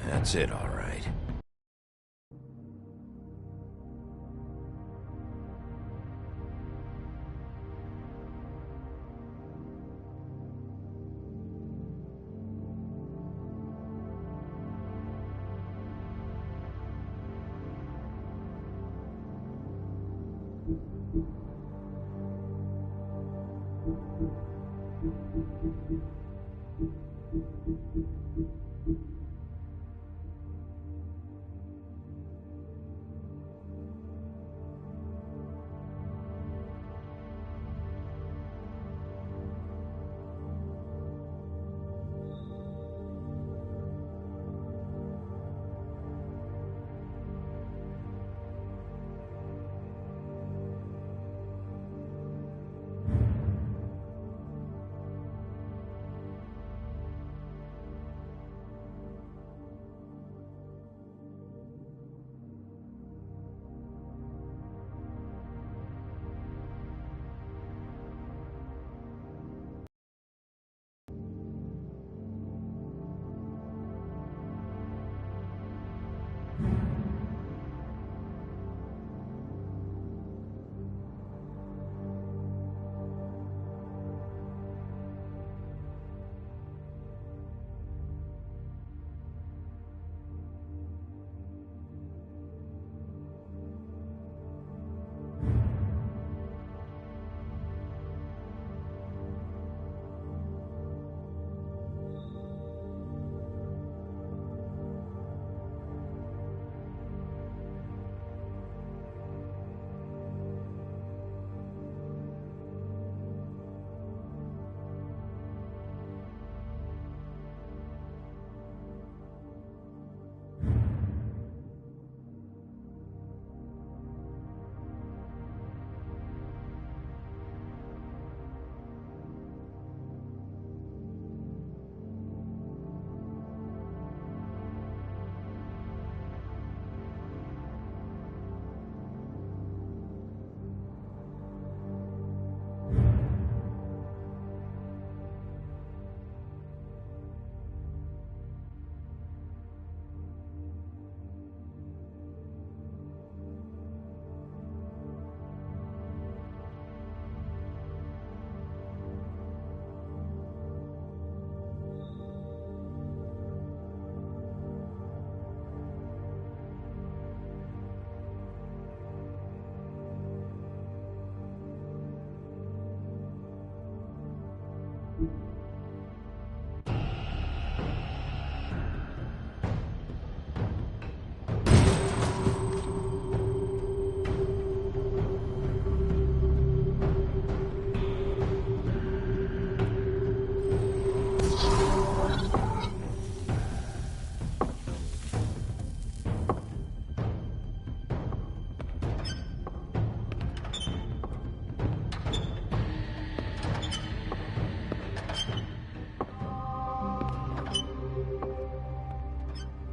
That's it, all right.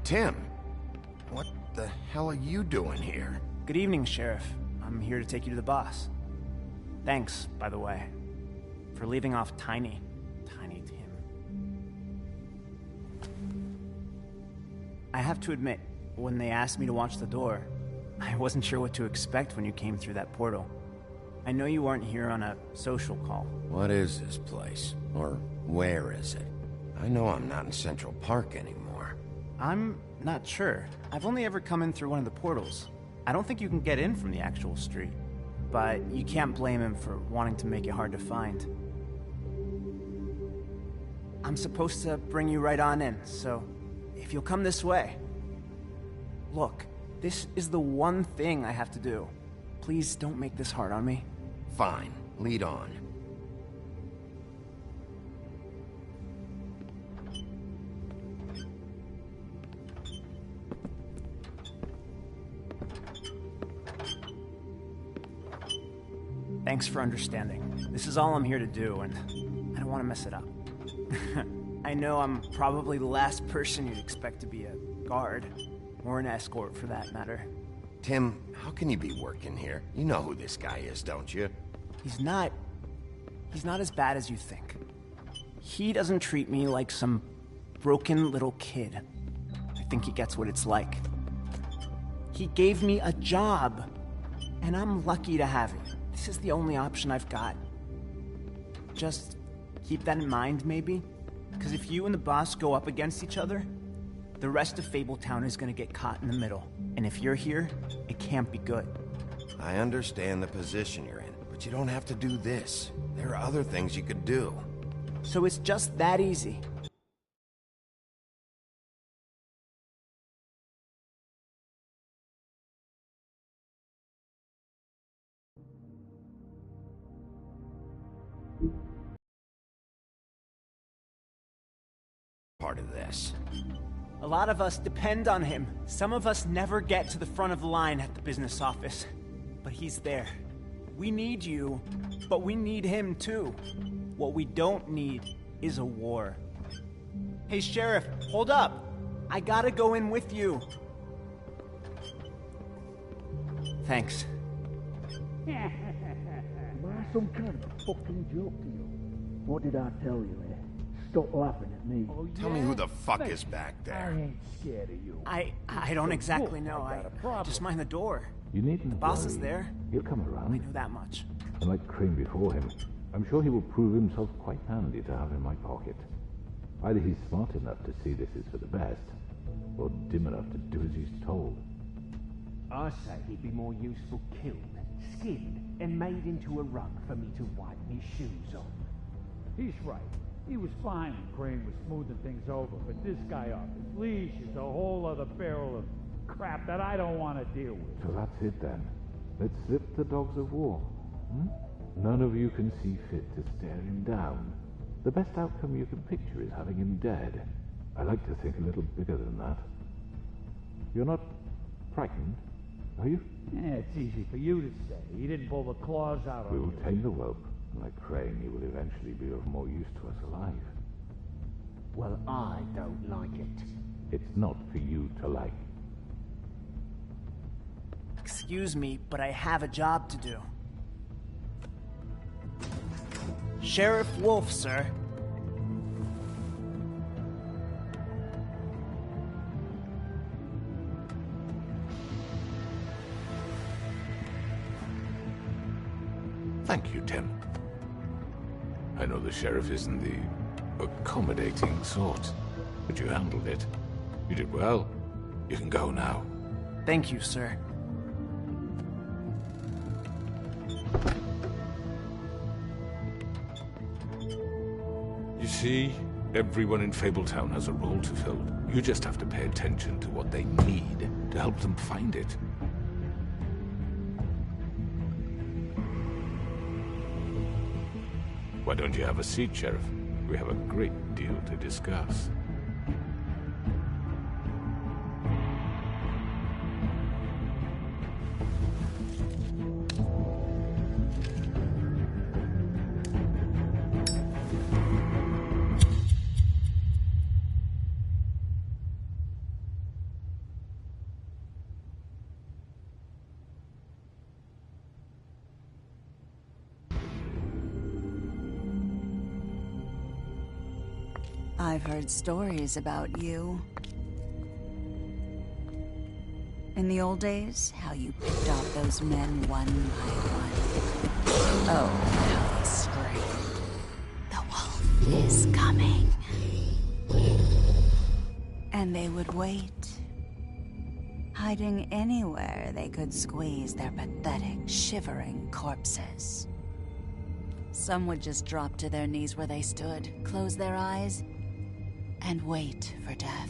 Tim, what the hell are you doing here? Good evening, Sheriff. I'm here to take you to the boss. Thanks, by the way, for leaving off Tiny Tim. I have to admit, when they asked me to watch the door, I wasn't sure what to expect when you came through that portal. I know you aren't here on a social call. What is this place? Or where is it? I know I'm not in Central Park anymore. I'm not sure. I've only ever come in through one of the portals. I don't think you can get in from the actual street. But you can't blame him for wanting to make it hard to find. I'm supposed to bring you right on in, so if you'll come this way. Look, this is the one thing I have to do. Please don't make this hard on me. Fine, lead on. Thanks for understanding. This is all I'm here to do, and I don't want to mess it up. I know I'm probably the last person you'd expect to be a guard, or an escort for that matter. Tim, how can you be working here? You know who this guy is, don't you? He's not as bad as you think. He doesn't treat me like some broken little kid. I think he gets what it's like. He gave me a job, and I'm lucky to have it. This is the only option I've got. Just keep that in mind, maybe? Because if you and the boss go up against each other, the rest of Fabletown is gonna get caught in the middle. And if you're here, it can't be good. I understand the position you're in, but you don't have to do this. There are other things you could do. So it's just that easy. Part of this. A lot of us depend on him. Some of us never get to the front of the line at the business office. But he's there. We need you, but we need him too. What we don't need is a war. Hey, Sheriff, hold up. I gotta go in with you. Thanks. Am I some kind of a fucking joke to you? What did I tell you, eh? Stop laughing at me. Oh, Tell me who the fuck is back I there. ain't scared of you. I don't exactly know. I got a I problem. just mind the door. You needn't The boss worry. is there. He'll come I around. know that much. And like Crane before him, I'm sure he will prove himself quite handy to have in my pocket. Either he's smart enough to see this is for the best, or dim enough to do as he's told. I say he'd be more useful killed, skinned, and made into a rug for me to wipe me shoes on. He's right. He was fine when Crane was smoothing things over, but this guy off his leash is a whole other barrel of crap that I don't want to deal with. So that's it then. Let's zip the dogs of war. Hmm? None of you can see fit to stare him down. The best outcome you can picture is having him dead. I like to think a little bigger than that. You're not frightened, are you? Yeah, it's easy for you to say. He didn't pull the claws out We on will you. tame the whelp, and like Crane, he will eventually be of more use to us alive. Well, I don't like it. It's not for you to like. Excuse me, but I have a job to do. Sheriff Wolf, sir. Thank you, Tim. I know the sheriff isn't the accommodating sort, but you handled it. You did well. You can go now. Thank you, sir. You see, everyone in Fabletown has a role to fill. You just have to pay attention to what they need to help them find it. Why don't you have a seat, Sheriff? We have a great deal to discuss. I've heard stories about you. In the old days, how you picked off those men one by one. Oh, how they screamed. The wolf is coming. And they would wait, hiding anywhere they could squeeze their pathetic, shivering corpses. Some would just drop to their knees where they stood, close their eyes, and wait for death.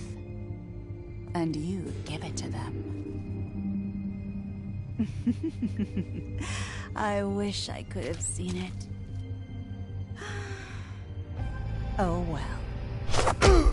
And you'd give it to them. I wish I could have seen it. Oh well.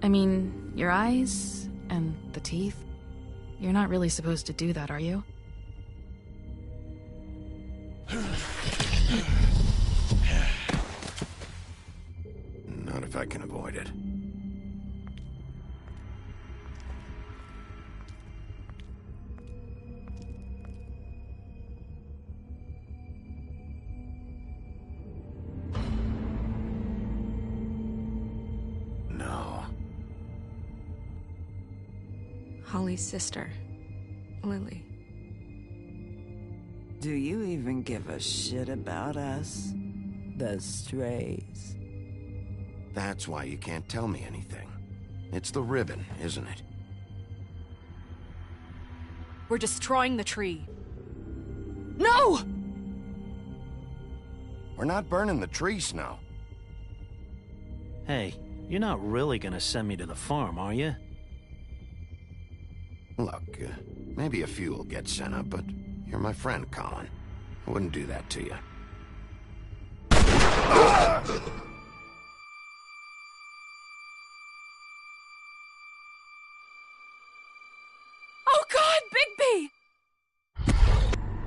I mean, your eyes and the teeth. You're not really supposed to do that, are you? Not if I can avoid it. No. Holly's sister, Lily. Do you even give a shit about us? The strays? That's why you can't tell me anything. It's the ribbon, isn't it? We're destroying the tree. No! We're not burning the tree, Snow. Hey, you're not really gonna send me to the farm, are you? Look, maybe a few will get sent up, but you're my friend, Colin. I wouldn't do that to you. Oh God, Bigby!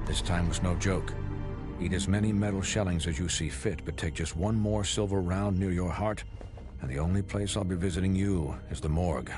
This time was no joke. Eat as many metal shellings as you see fit, but take just one more silver round near your heart, and the only place I'll be visiting you is the morgue.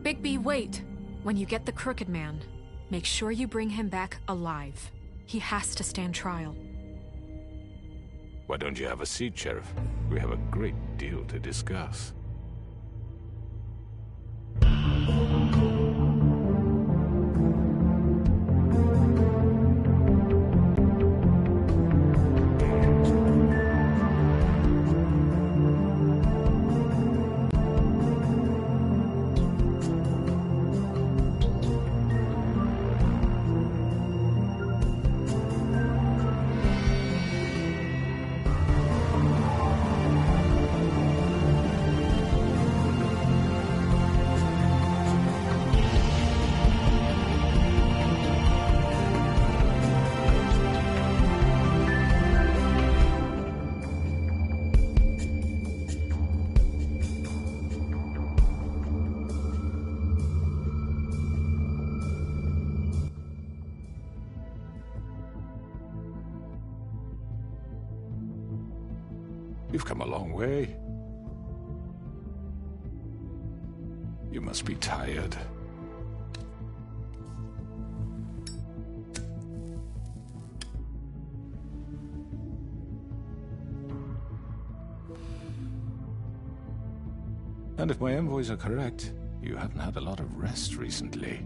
Bigby, wait! When you get the Crooked Man, make sure you bring him back alive. He has to stand trial. Why don't you have a seat, Sheriff? We have a great deal to discuss. You've come a long way. You must be tired. And if my envoys are correct, you haven't had a lot of rest recently.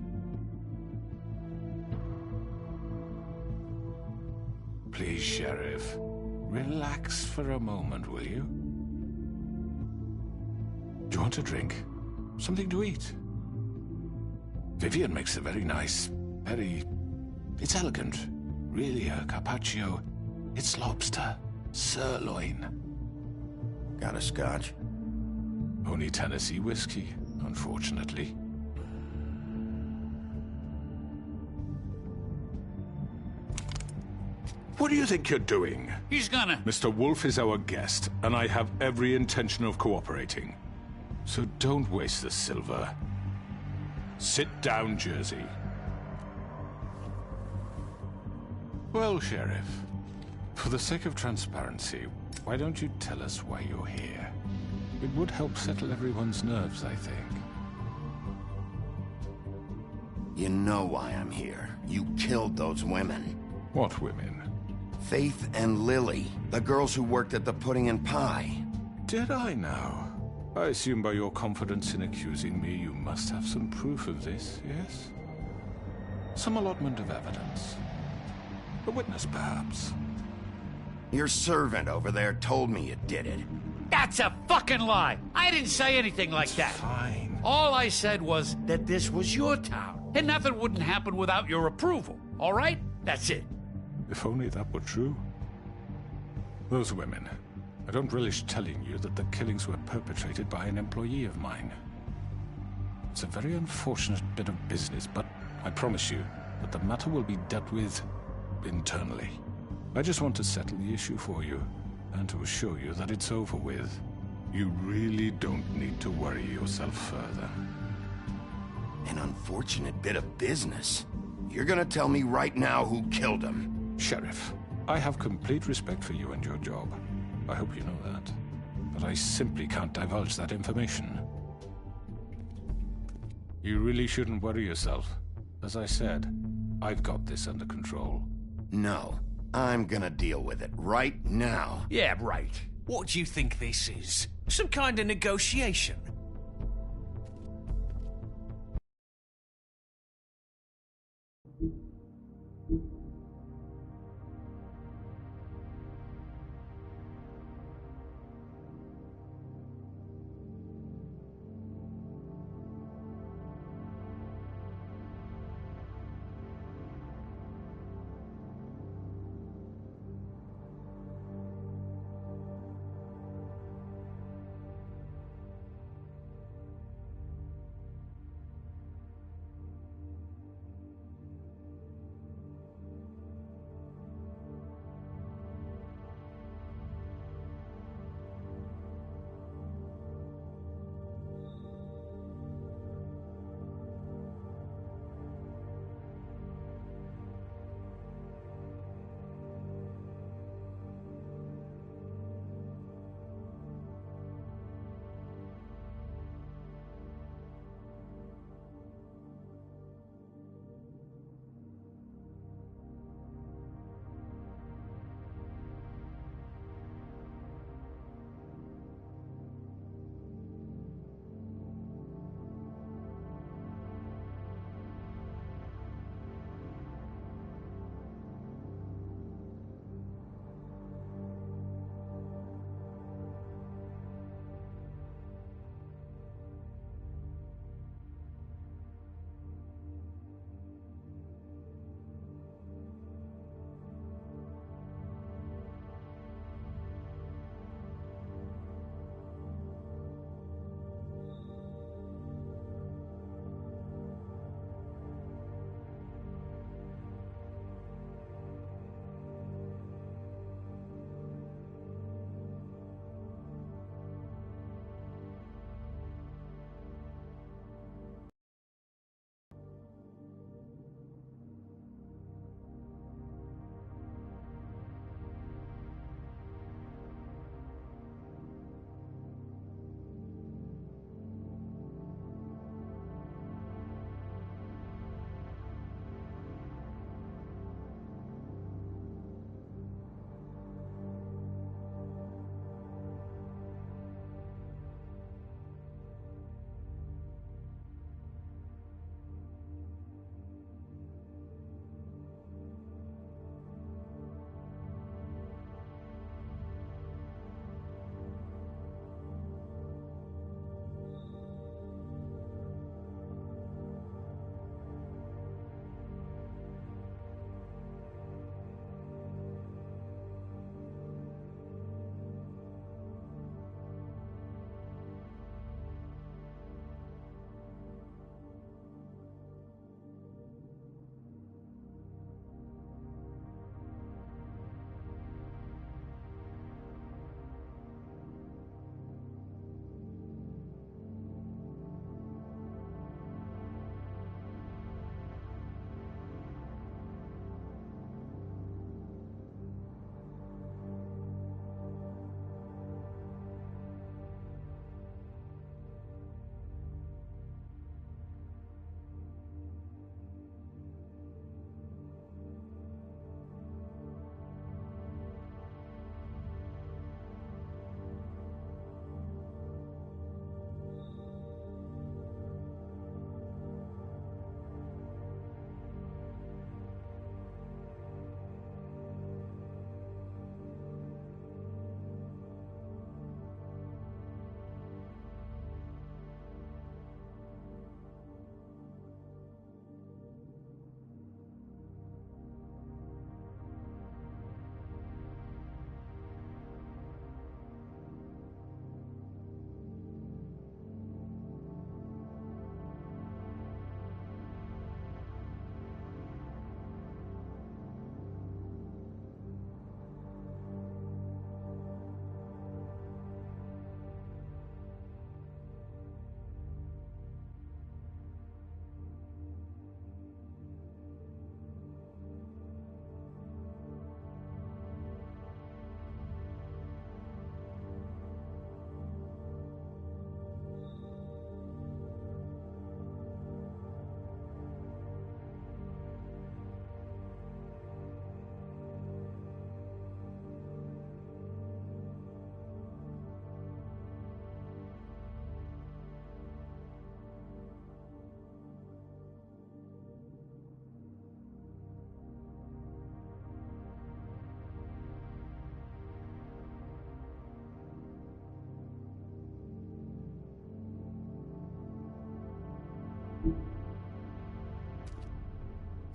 Please, Sheriff. Relax for a moment, will you? Do you want a drink? Something to eat? Vivian makes a very nice, it's elegant. Really a carpaccio. It's lobster. Sirloin. Got a scotch? Only Tennessee whiskey, unfortunately. What do you think you're doing? He's gonna... Mr. Wolf is our guest, and I have every intention of cooperating. So don't waste the silver. Sit down, Jersey. Well, Sheriff, for the sake of transparency, why don't you tell us why you're here? It would help settle everyone's nerves, I think. You know why I'm here. You killed those women. What women? Faith and Lily, the girls who worked at the Pudding and Pie. Did I now? I assume by your confidence in accusing me, you must have some proof of this, yes? Some allotment of evidence. A witness, perhaps. Your servant over there told me you did it. That's a fucking lie! I didn't say anything like that. Fine. All I said was that this was your town, and nothing wouldn't happen without your approval, all right? That's it. If only that were true. Those women. I don't relish telling you that the killings were perpetrated by an employee of mine. It's a very unfortunate bit of business, but I promise you that the matter will be dealt with internally. I just want to settle the issue for you, and to assure you that it's over with. You really don't need to worry yourself further. An unfortunate bit of business? You're gonna tell me right now who killed him? Sheriff, I have complete respect for you and your job. I hope you know that. But I simply can't divulge that information. You really shouldn't worry yourself. As I said, I've got this under control. No, I'm gonna deal with it right now. Yeah, right. What do you think this is? Some kind of negotiation?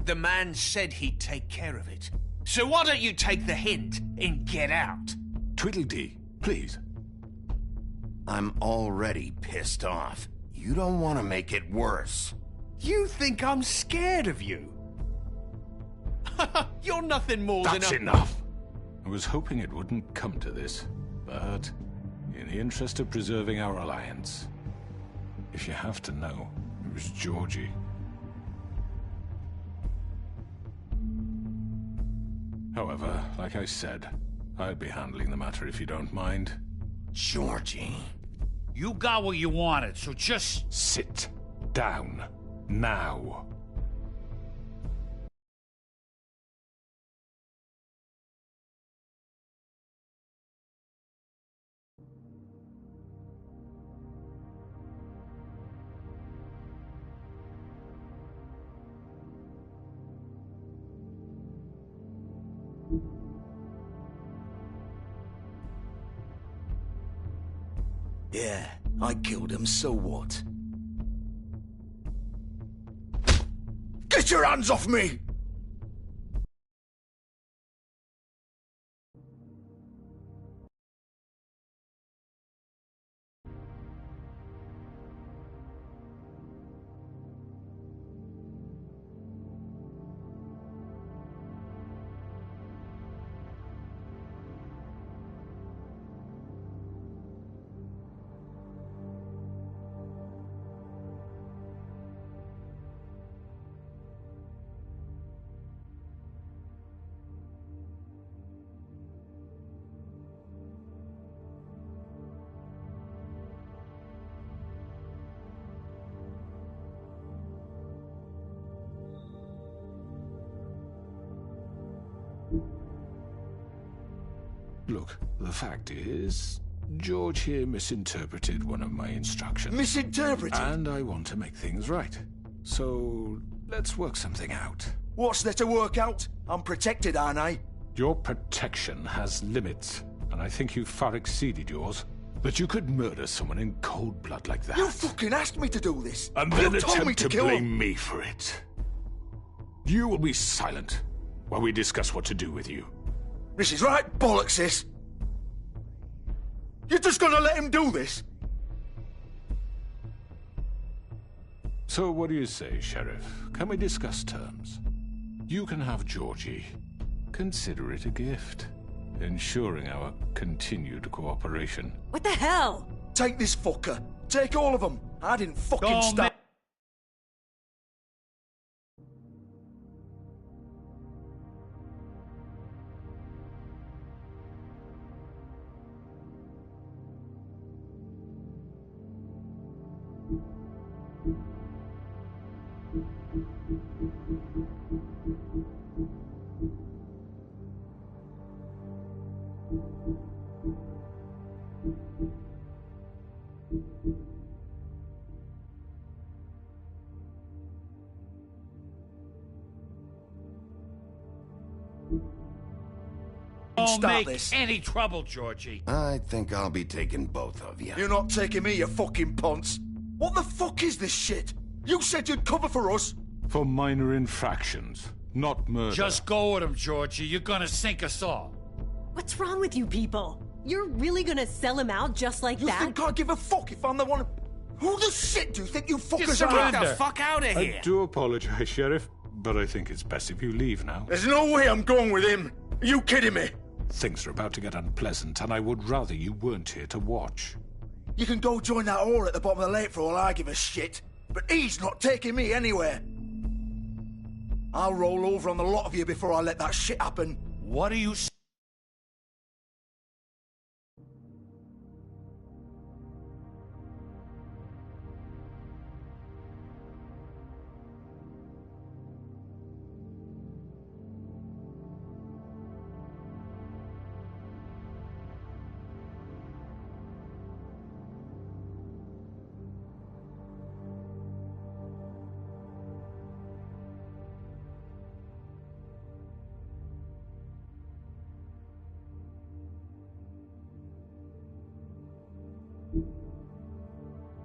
The man said he'd take care of it. So why don't you take the hint and get out? Tweedledee, please. I'm already pissed off. You don't want to make it worse. You think I'm scared of you? You're nothing more than a... That's enough! I was hoping it wouldn't come to this, but in the interest of preserving our alliance, if you have to know, it was Georgie. However, like I said, I'll be handling the matter if you don't mind. Georgie. You got what you wanted, so just... Sit down. Now. Yeah, I killed him, so what? Get your hands off me! Look, the fact is, George here misinterpreted one of my instructions. Misinterpreted? And I want to make things right. So, let's work something out. What's there to work out? I'm protected, aren't I? Your protection has limits, and I think you've far exceeded yours. But you could murder someone in cold blood like that. You fucking asked me to do this! And then you told me attempt to kill blame him. me for it. You will be silent while we discuss what to do with you. This is right bollocks, this! You're just gonna let him do this? So what do you say, Sheriff? Can we discuss terms? You can have Georgie. Consider it a gift, ensuring our continued cooperation. What the hell? Take this fucker. Take all of them. I didn't fucking stop. Don't make any trouble, Georgie. I think I'll be taking both of you. You're not taking me, you fucking ponce. What the fuck is this shit? You said you'd cover for us. For minor infractions, not murder. Just go with him, Georgie. You're gonna sink us all. What's wrong with you people? You're really gonna sell him out just like that? You think I give a fuck if I'm the one... Who the shit do you think you fuckers are? Get the fuck out of here! I do apologize, Sheriff, but I think it's best if you leave now. There's no way I'm going with him. Are you kidding me? Things are about to get unpleasant, and I would rather you weren't here to watch. You can go join that whore at the bottom of the lake for all I give a shit. But he's not taking me anywhere. I'll roll over on the lot of you before I let that shit happen. What are you...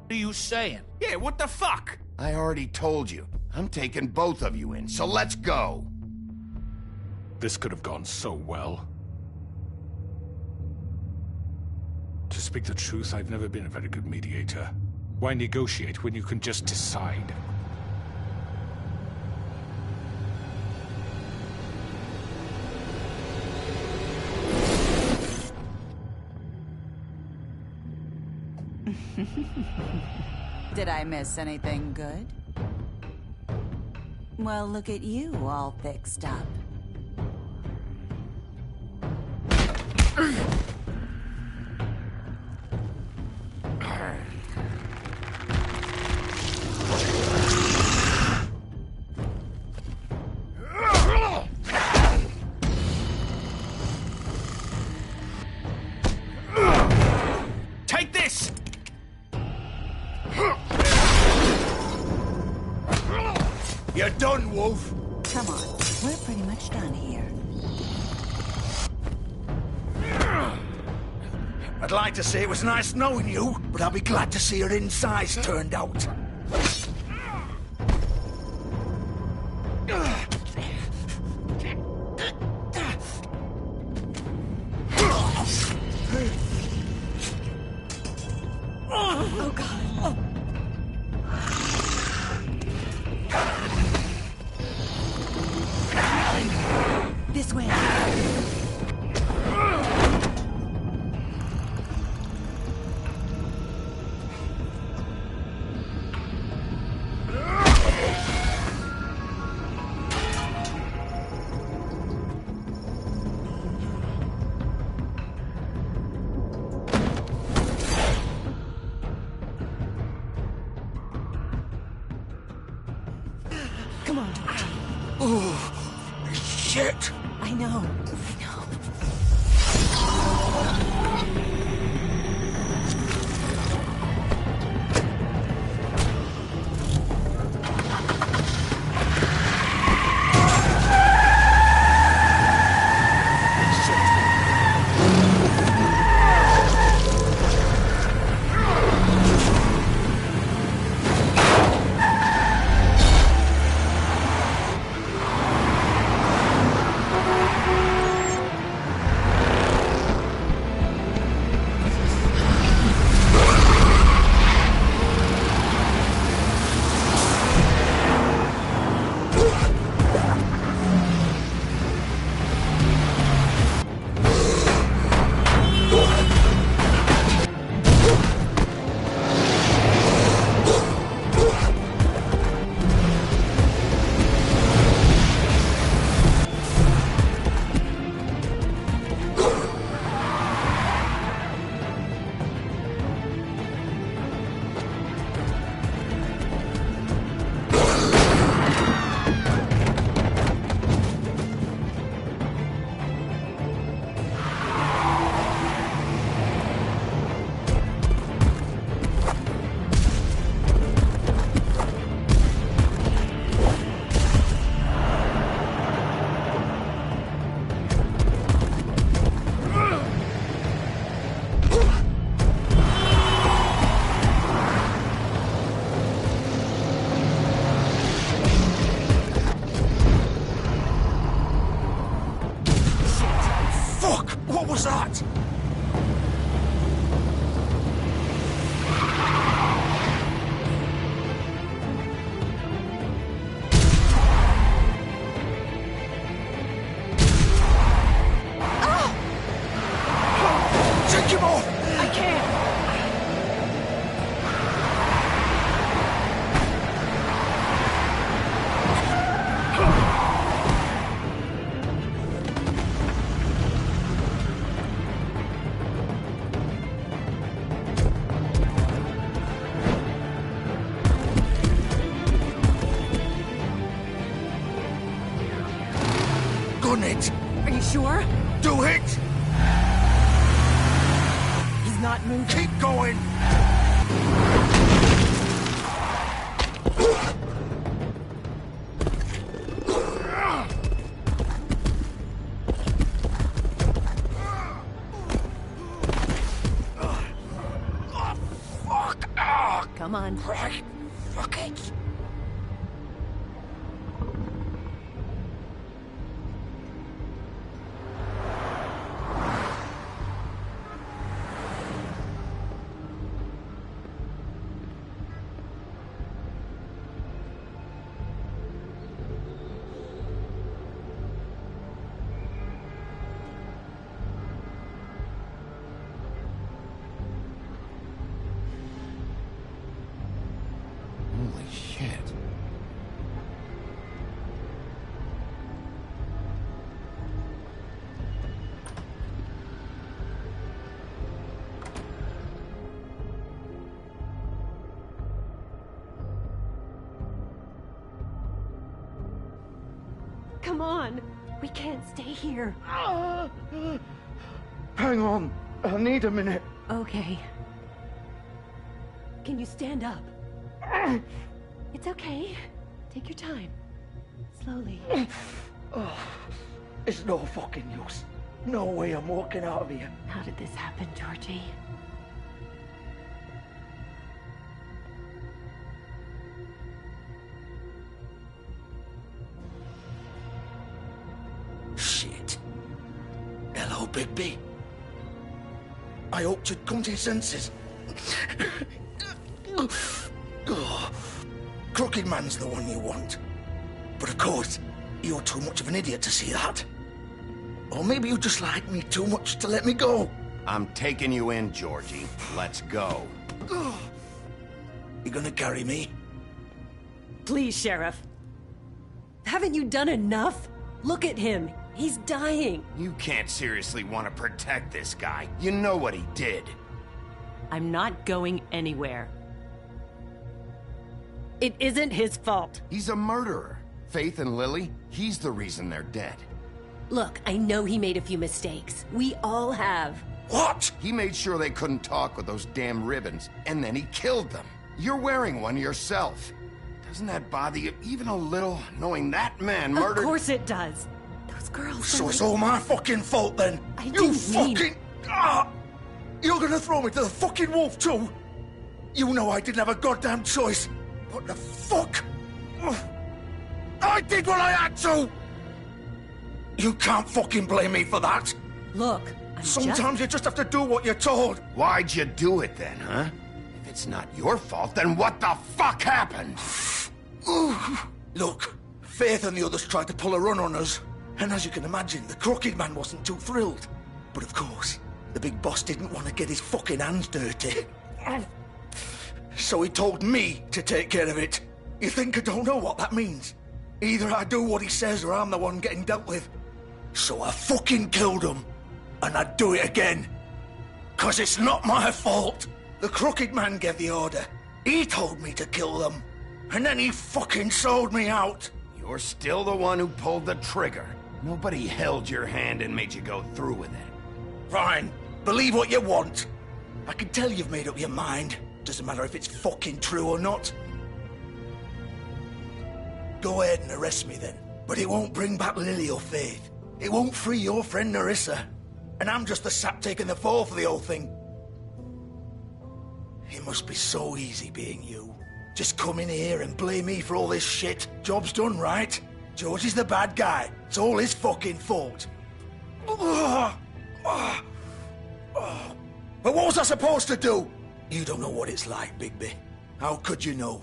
What are you saying? Yeah, what the fuck? I already told you. I'm taking both of you in, so let's go. This could have gone so well. To speak the truth, I've never been a very good mediator. Why negotiate when you can just decide? Did I miss anything good? Well, look at you, all fixed up. Take this! You're done, Wolf. Come on, we're pretty much done here. I'd like to say it was nice knowing you, but I'll be glad to see your insides turned out. Oh, God. This way. Come on. Oh, shit. I know. What was that? Take him off! I can't! Gun it! Are you sure? Do it! He's not moving. Keep going! Come on. Right. Fuck it. Come on. We can't stay here. Hang on. I need a minute. Okay. Can you stand up? It's okay. Take your time. Slowly. It's no fucking use. No way I'm walking out of here. How did this happen, Georgie? Shit. Hello, Bigby. I hoped you'd come to your senses. Crooked Man's the one you want. But of course, you're too much of an idiot to see that. Or maybe you just like me too much to let me go. I'm taking you in, Georgie. Let's go. You gonna carry me? Please, Sheriff. Haven't you done enough? Look at him. He's dying. You can't seriously want to protect this guy. You know what he did. I'm not going anywhere. It isn't his fault. He's a murderer. Faith and Lily, he's the reason they're dead. Look, I know he made a few mistakes. We all have. What? He made sure they couldn't talk with those damn ribbons, and then he killed them. You're wearing one yourself. Doesn't that bother you even a little, knowing that man murdered— Of course it does. Those girls— So it's all my fucking fault then? You fucking— You're gonna throw me to the fucking wolf too? You know I didn't have a goddamn choice. What the fuck? I did what I had to! You can't fucking blame me for that. Look, sometimes you just have to do what you're told. Why'd you do it then, huh? If it's not your fault, then what the fuck happened? Look, Faith and the others tried to pull a run on us. And as you can imagine, the Crooked Man wasn't too thrilled. But of course, the big boss didn't want to get his fucking hands dirty. So he told me to take care of it. You think I don't know what that means? Either I do what he says or I'm the one getting dealt with. So I fucking killed him. And I'd do it again. 'Cause it's not my fault. The Crooked Man gave the order. He told me to kill them. And then he fucking sold me out. You're still the one who pulled the trigger. Nobody held your hand and made you go through with it. Fine. Believe what you want. I can tell you've made up your mind. Doesn't matter if it's fucking true or not. Go ahead and arrest me then. But it won't bring back Lily or Faith. It won't free your friend Nerissa. And I'm just the sap taking the fall for the whole thing. It must be so easy being you. Just come in here and blame me for all this shit. Job's done, right? George is the bad guy. It's all his fucking fault. But what was I supposed to do? You don't know what it's like, Bigby. How could you know?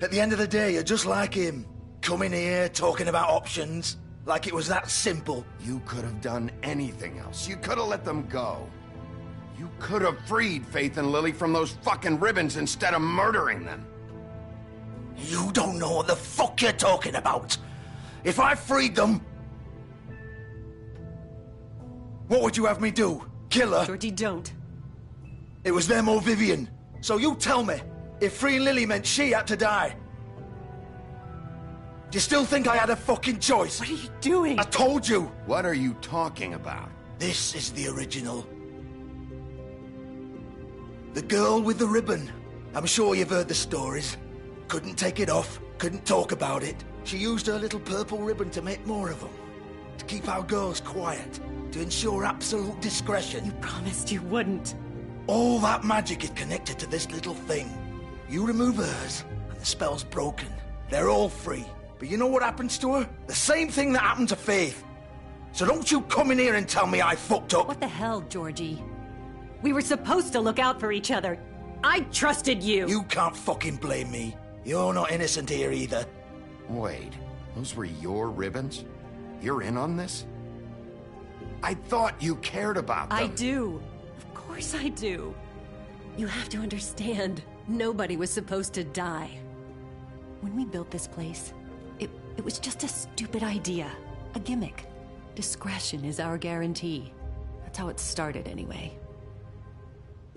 At the end of the day, you're just like him. Coming here, talking about options. Like it was that simple. You could have done anything else. You could have let them go. You could have freed Faith and Lily from those fucking ribbons instead of murdering them. You don't know what the fuck you're talking about. If I freed them... What would you have me do? Kill her? Georgie, don't. It was them or Vivian. So you tell me, if freeing Lily meant she had to die. Do you still think I had a fucking choice? What are you doing? I told you. What are you talking about? This is the original. The girl with the ribbon. I'm sure you've heard the stories. Couldn't take it off, couldn't talk about it. She used her little purple ribbon to make more of them. To keep our girls quiet. To ensure absolute discretion. You promised you wouldn't. All that magic is connected to this little thing. You remove hers, and the spell's broken. They're all free. But you know what happens to her? The same thing that happened to Faith. So don't you come in here and tell me I fucked up. What the hell, Georgie? We were supposed to look out for each other. I trusted you. You can't fucking blame me. You're not innocent here either. Wait, those were your ribbons? You're in on this? I thought you cared about them. I do. Of course I do. You have to understand, nobody was supposed to die. When we built this place, it was just a stupid idea. A gimmick. Discretion is our guarantee. That's how it started anyway.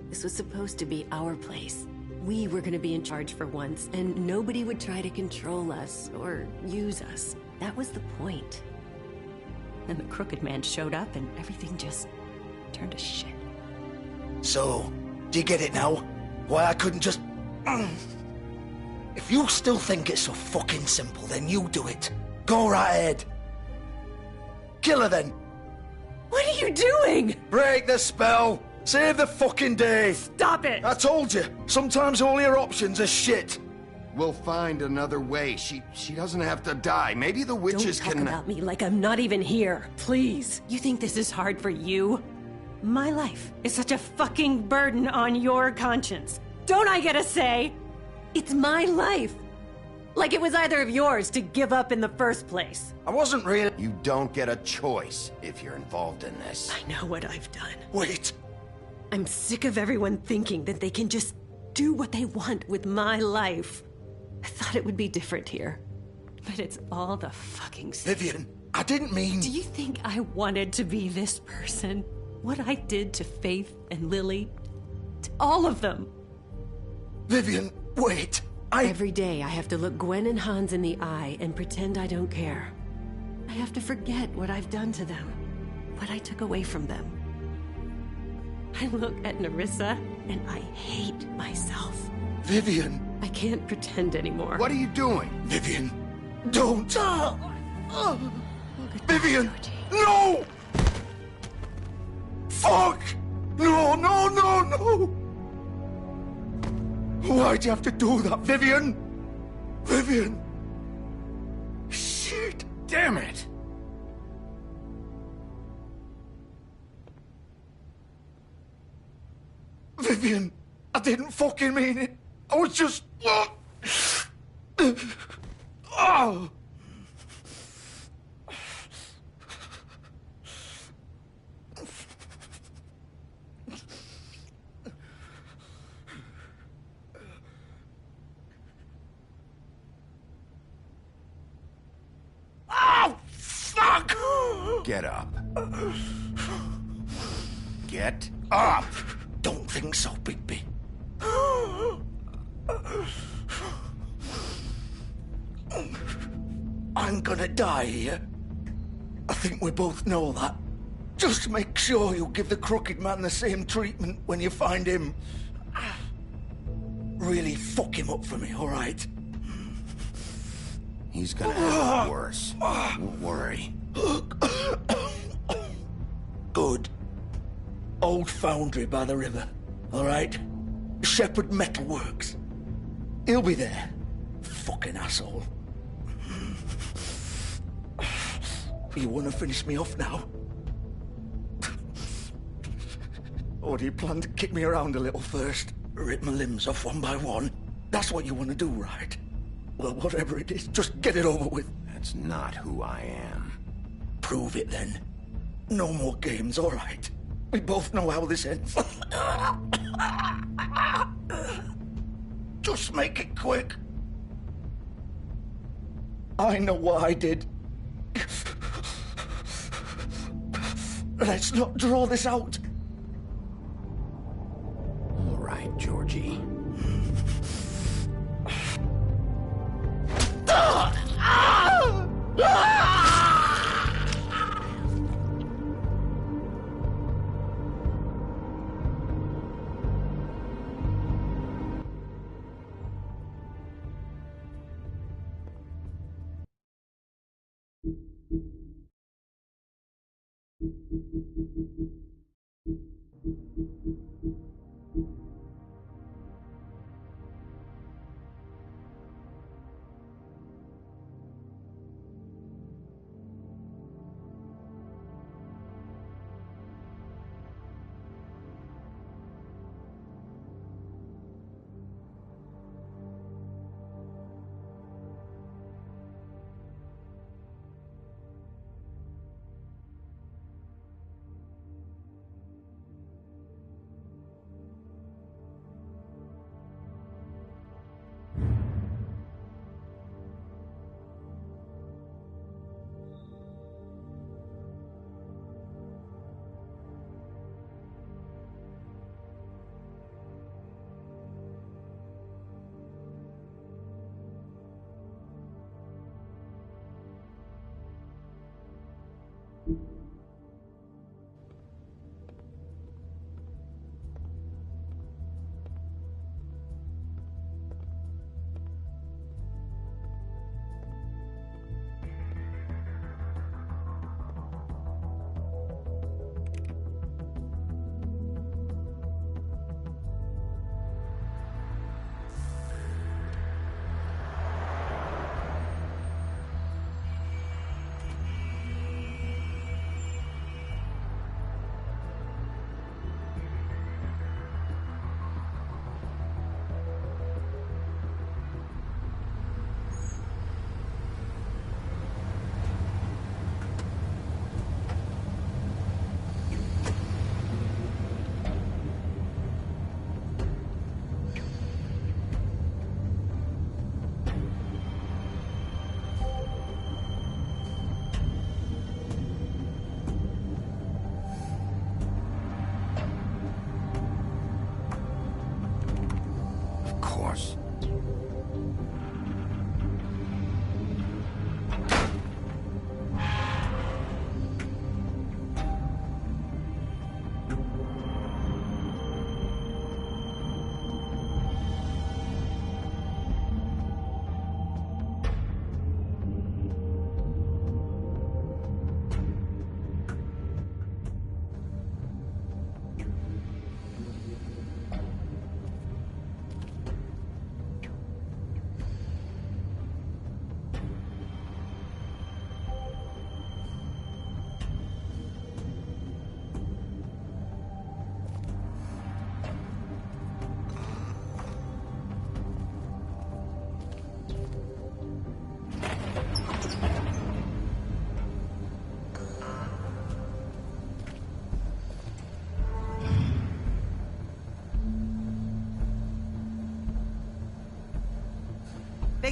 This was supposed to be our place. We were gonna be in charge for once, and nobody would try to control us or use us. That was the point. And the Crooked Man showed up and everything just turned to shit. So, do you get it now? Why I couldn't just... If you still think it's so fucking simple, then you do it. Go right ahead. Kill her then. What are you doing? Break the spell. Save the fucking day. Stop it. I told you. Sometimes all your options are shit. We'll find another way. She doesn't have to die. Maybe the witches Don't talk can... about me like I'm not even here. Please. You think this is hard for you? My life is such a fucking burden on your conscience. Don't I get a say? It's my life. Like it was either of yours to give up in the first place. I wasn't really... You don't get a choice if you're involved in this. I know what I've done. Wait. I'm sick of everyone thinking that they can just do what they want with my life. I thought it would be different here. But it's all the fucking same. Vivian, I didn't mean... Do you think I wanted to be this person? What I did to Faith and Lily? To all of them? Vivian, wait. Every day I have to look Gwen and Hans in the eye and pretend I don't care. I have to forget what I've done to them. What I took away from them. I look at Nerissa and I hate myself. Vivian. I can't pretend anymore. What are you doing? Vivian, don't. Vivian, no! Fuck! No, no, no, no! Why'd you have to do that, Vivian? Vivian! Shit! Damn it! Vivian, I didn't fucking mean it. I was just... Oh! Oh, fuck! Get up. Get up! Don't think so, Bigby. I'm gonna die here. I think we both know that. Just make sure you give the Crooked Man the same treatment when you find him. Really fuck him up for me, all right? He's gonna have it worse. Don't worry. Good. Old foundry by the river, all right? Shepherd Metal Works. He'll be there. Fucking asshole. You want to finish me off now? Or do you plan to kick me around a little first? Rip my limbs off one by one? That's what you want to do, right? Well, whatever it is, just get it over with. That's not who I am. Prove it, then. No more games, all right? We both know how this ends. Just make it quick. I know what I did. Let's not draw this out. All right, Georgie.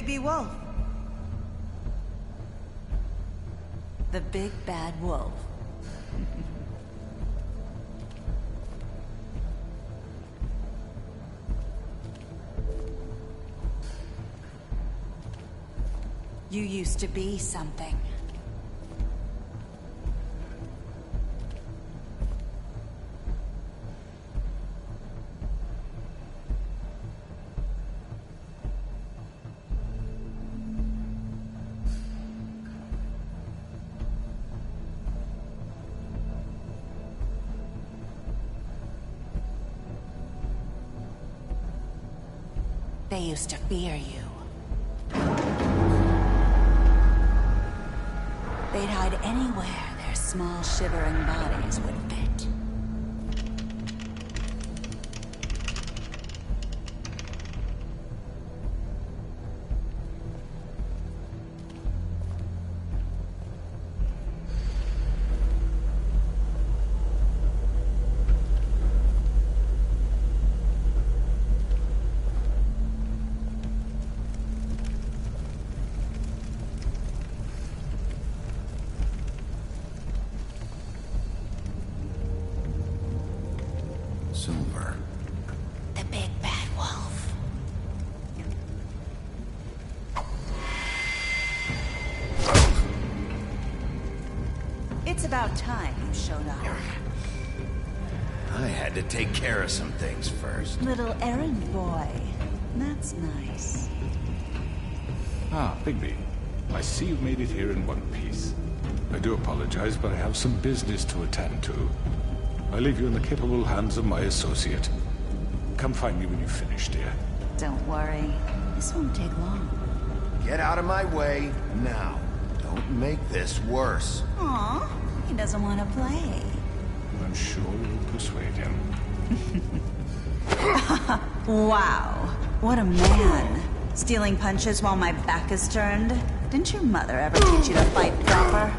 Bigby Wolf. The big bad wolf. You used to be something. They used to fear you. They'd hide anywhere their small, shivering bodies would fit. Silver. The big bad wolf. It's about time you showed up. I had to take care of some things first. Little errand boy. That's nice. Ah, Bigby. I see you've made it here in one piece. I do apologize, but I have some business to attend to. I leave you in the capable hands of my associate. Come find me when you've finished, dear. Don't worry. This won't take long. Get out of my way now. Don't make this worse. Aw, he doesn't want to play. I'm sure you'll persuade him. Wow, what a man. Stealing punches while my back is turned? Didn't your mother ever teach you to fight proper?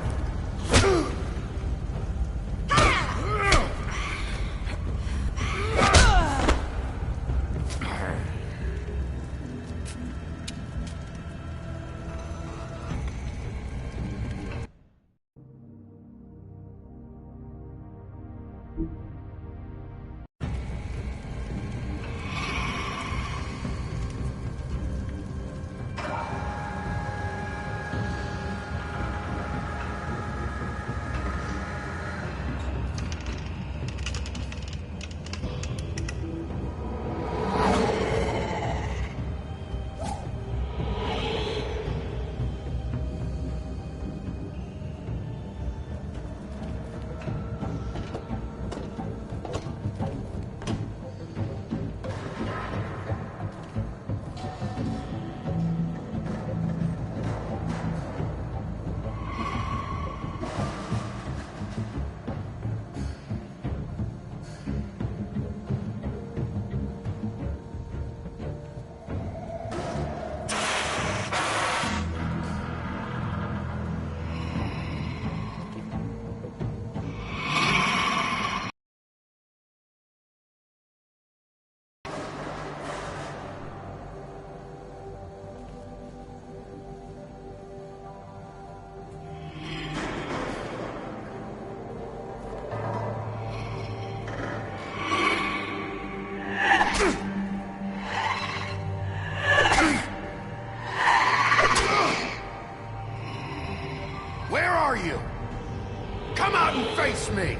Where are you? Come out and face me!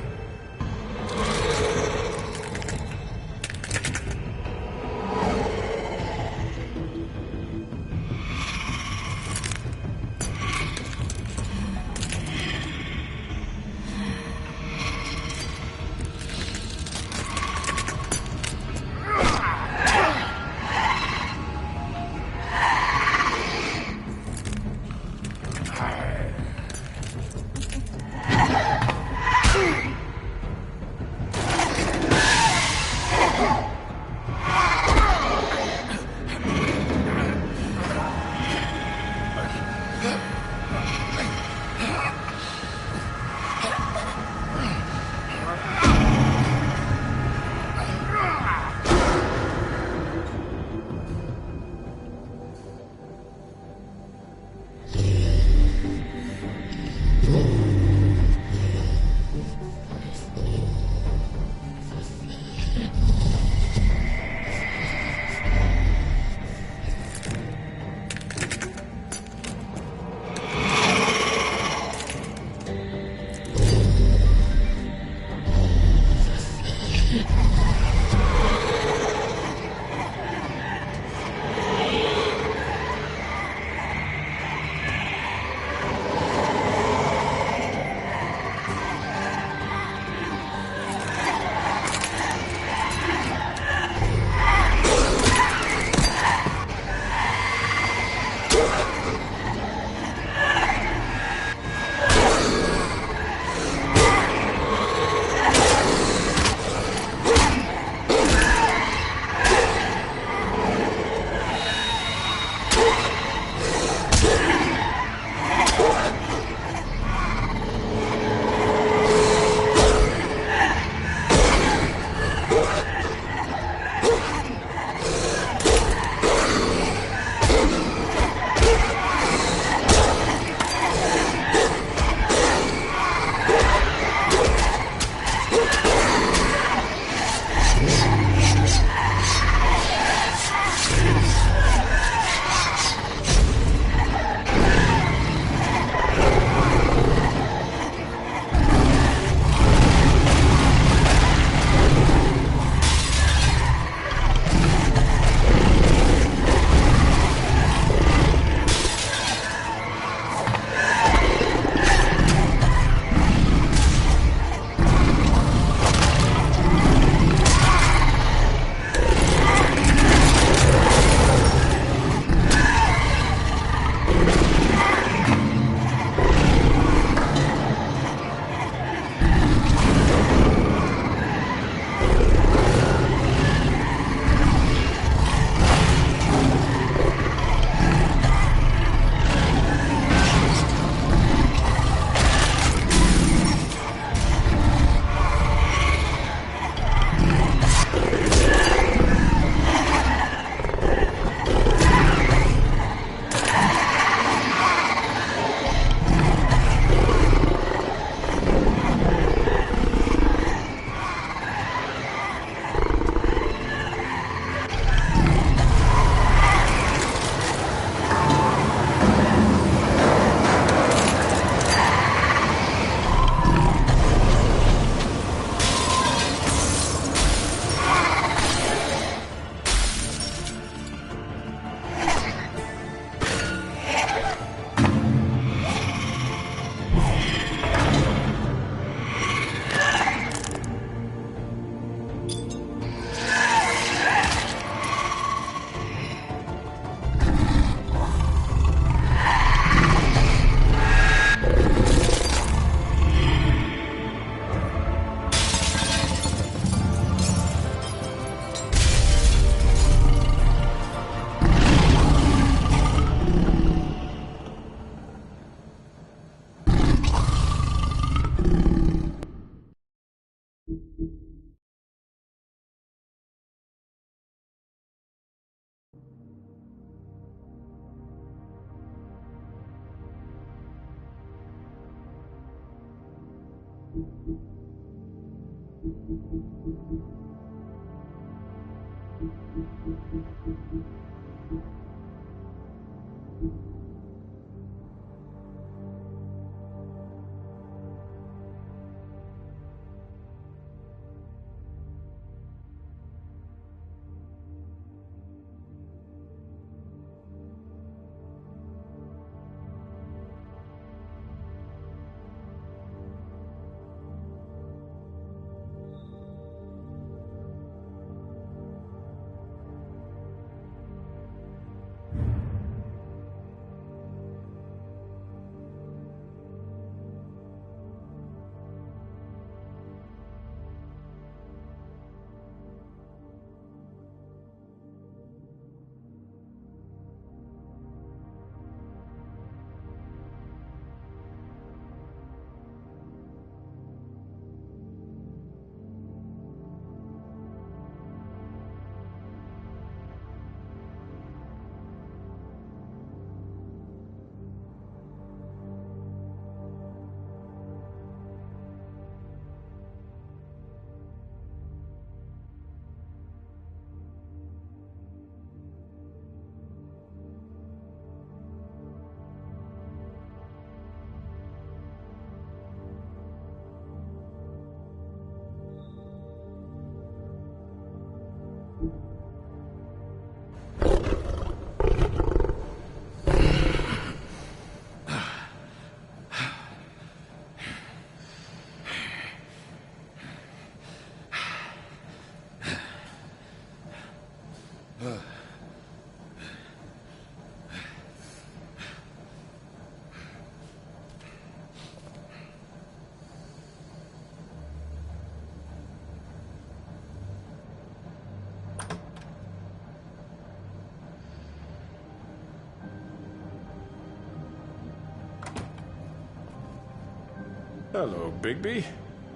Hello, Bigby.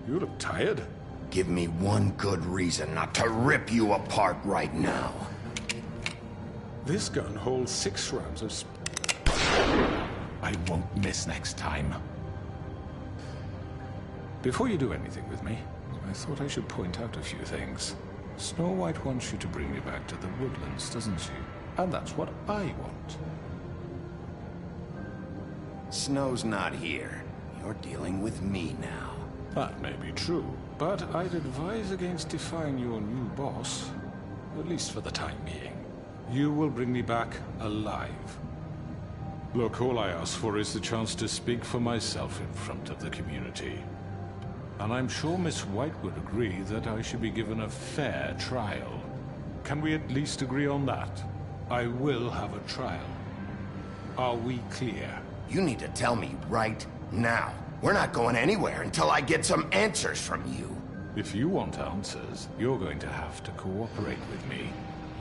You look tired. Give me one good reason not to rip you apart right now. This gun holds 6 rounds of I won't miss next time. Before you do anything with me, I thought I should point out a few things. Snow White wants you to bring me back to the woodlands, doesn't she? And that's what I want. Snow's not here. You're dealing with me now. That may be true, but I'd advise against defying your new boss, at least for the time being. You will bring me back alive. Look, all I ask for is the chance to speak for myself in front of the community. And I'm sure Miss White would agree that I should be given a fair trial. Can we at least agree on that? I will have a trial. Are we clear? You need to tell me right now. We're not going anywhere until I get some answers from you. If you want answers, you're going to have to cooperate with me.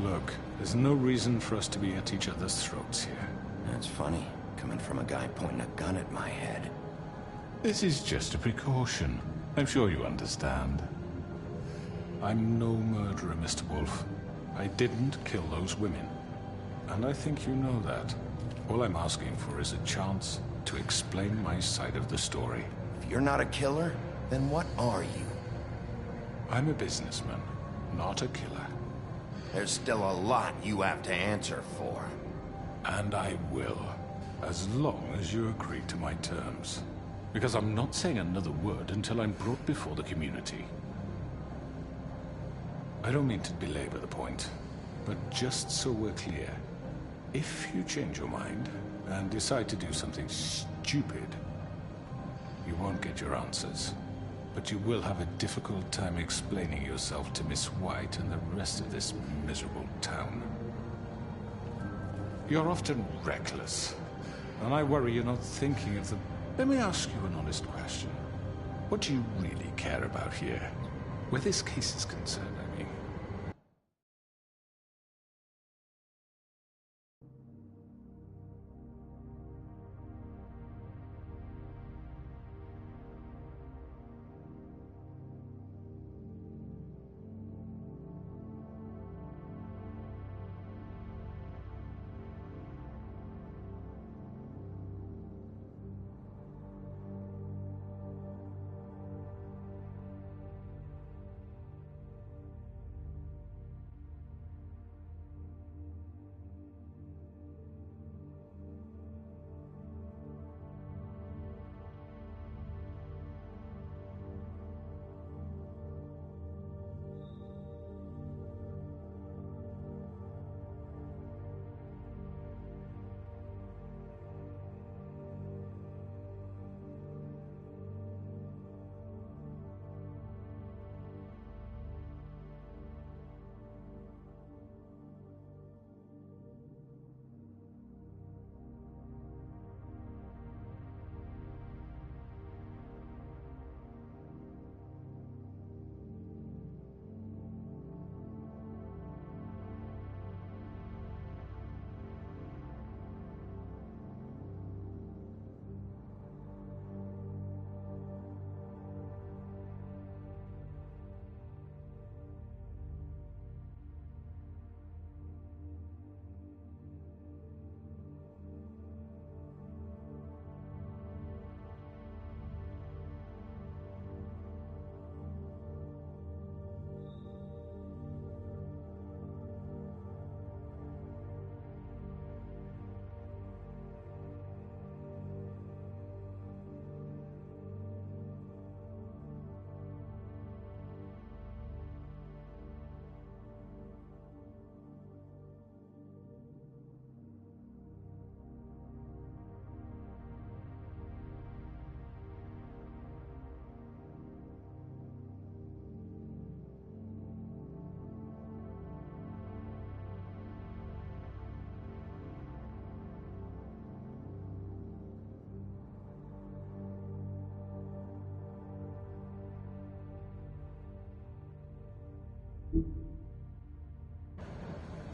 Look, there's no reason for us to be at each other's throats here. That's funny, coming from a guy pointing a gun at my head. This is just a precaution. I'm sure you understand. I'm no murderer, Mr. Wolf. I didn't kill those women. And I think you know that. All I'm asking for is a chance to explain my side of the story. If you're not a killer, then what are you? I'm a businessman, not a killer. There's still a lot you have to answer for. And I will, as long as you agree to my terms. Because I'm not saying another word until I'm brought before the community. I don't mean to belabor the point, but just so we're clear, if you change your mind and decide to do something stupid, you won't get your answers. But you will have a difficult time explaining yourself to Miss White and the rest of this miserable town. You're often reckless, and I worry you're not thinking of the... Let me ask you an honest question. What do you really care about here? Where this case is concerned, I mean.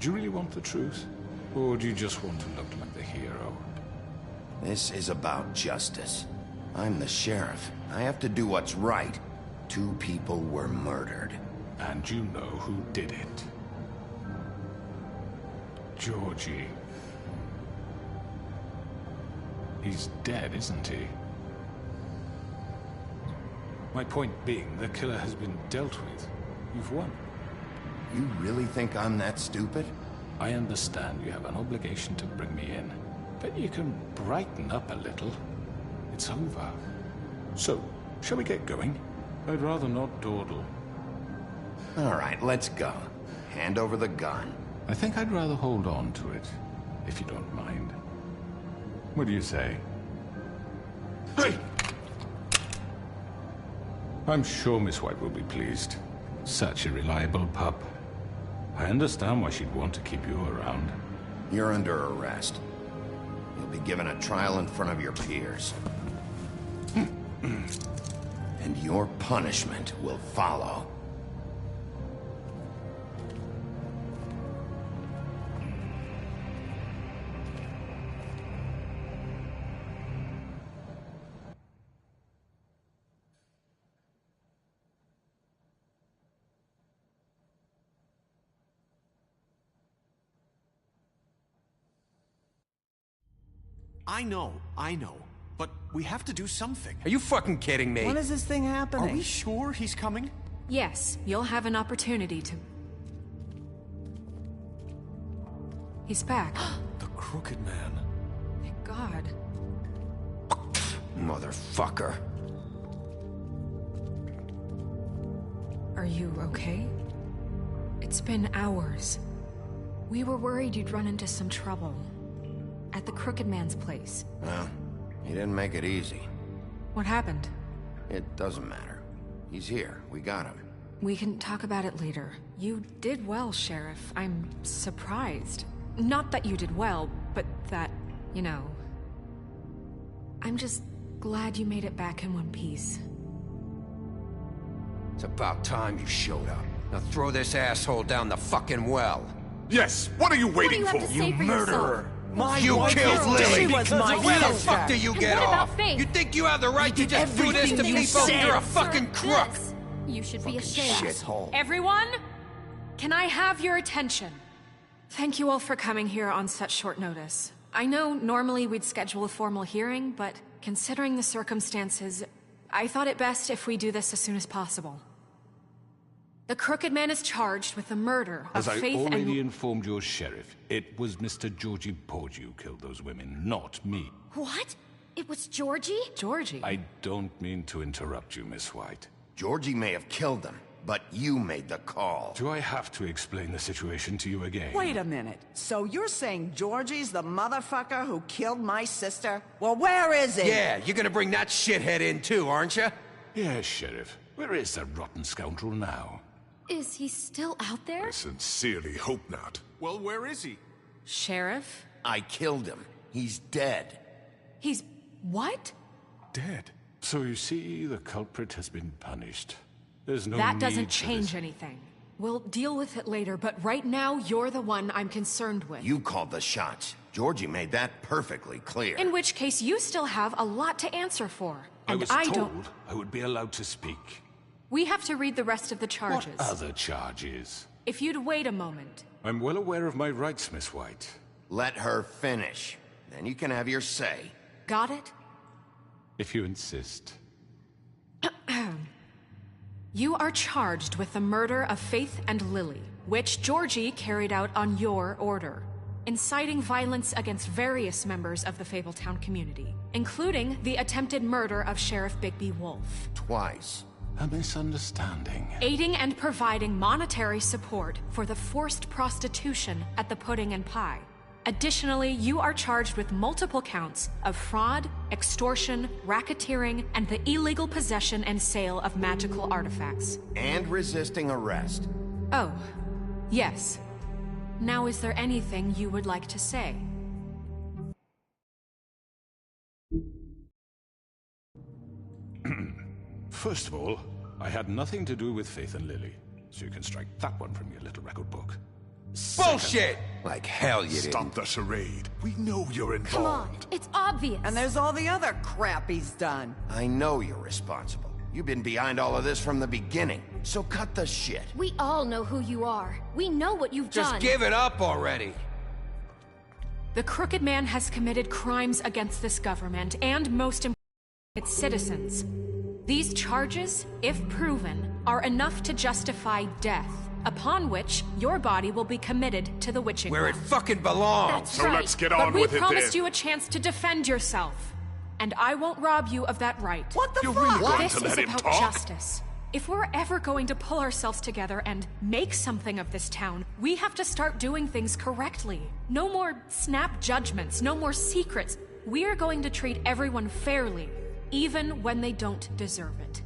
Do you really want the truth? Or do you just want to look like the hero? This is about justice. I'm the sheriff. I have to do what's right. 2 people were murdered. And you know who did it. Georgie. He's dead, isn't he? My point being, the killer has been dealt with. You've won. You really think I'm that stupid? I understand you have an obligation to bring me in, but you can brighten up a little. It's over. So, shall we get going? I'd rather not dawdle. All right, let's go. Hand over the gun. I think I'd rather hold on to it, if you don't mind. What do you say? Hey! I'm sure Miss White will be pleased. Such a reliable pup. I understand why she'd want to keep you around. You're under arrest. You'll be given a trial in front of your peers. And your punishment will follow. I know. But we have to do something. Are you fucking kidding me? When is this thing happening? Are we sure he's coming? Yes, you'll have an opportunity to... He's back. The Crooked Man. Thank God. Motherfucker. Are you okay? It's been hours. We were worried you'd run into some trouble. At the Crooked Man's place. Well, he didn't make it easy. What happened? It doesn't matter. He's here. We got him. We can talk about it later. You did well, Sheriff. I'm surprised. Not that you did well, but that, you know... I'm just glad you made it back in one piece. It's about time you showed up. Now throw this asshole down the fucking well. Yes, what are you waiting What do you have to say for yourself? You killed Lily! She was my Where the sister. fuck do you get what about off? Faith? You think you have the right to just do this to everything you people? said. You're a fucking crook! This. You should be ashamed. Shithole. Everyone, can I have your attention? Thank you all for coming here on such short notice. I know normally we'd schedule a formal hearing, but considering the circumstances, I thought it best if we do this as soon as possible. The Crooked Man is charged with the murder of As I Faith already and... informed your sheriff, it was Mr. Georgie Porge who killed those women, not me. What? It was Georgie? Georgie? I don't mean to interrupt you, Miss White. Georgie may have killed them, but you made the call. Do I have to explain the situation to you again? Wait a minute. So you're saying Georgie's the motherfucker who killed my sister? Well, where is he? Yeah, you're gonna bring that shithead in too, aren't you? Yes, Sheriff. Where is that rotten scoundrel now? Is he still out there? I sincerely hope not. Well, where is he? Sheriff? I killed him. He's dead. He's... what? Dead. So you see, the culprit has been punished. There's no That need doesn't for change this. anything. We'll deal with it later, but right now, you're the one I'm concerned with. You called the shots. Georgie made that perfectly clear. In which case, you still have a lot to answer for. I And was I told don't... I would be allowed to speak. We have to read the rest of the charges. What other charges? If you'd wait a moment. I'm well aware of my rights, Miss White. Let her finish. Then you can have your say. Got it? If you insist. You are charged with the murder of Faith and Lily, which Georgie carried out on your order, inciting violence against various members of the Fabletown community, including the attempted murder of Sheriff Bigby Wolf. Twice. A misunderstanding. Aiding and providing monetary support for the forced prostitution at the Pudding and Pie. Additionally, you are charged with multiple counts of fraud, extortion, racketeering, and the illegal possession and sale of magical artifacts. And resisting arrest. Oh, yes. Now, is there anything you would like to say? First of all, I had nothing to do with Faith and Lily, so you can strike that one from your little record book. Bullshit! Like hell you didn't. Stop the charade. We know you're involved. Come on, it's obvious. And there's all the other crap he's done. I know you're responsible. You've been behind all of this from the beginning, so cut the shit. We all know who you are. We know what you've done. Just give it up already. The Crooked Man has committed crimes against this government, and most importantly, its citizens. These charges, if proven, are enough to justify death, upon which your body will be committed to the witching Where well. it fucking belongs. That's So right. let's get on but with we it promised then. you a chance to defend yourself, and I won't rob you of that right. What the You're fuck? really going This to is let him about talk? justice. If we're ever going to pull ourselves together and make something of this town, we have to start doing things correctly. No more snap judgments, no more secrets. We're going to treat everyone fairly, even when they don't deserve it.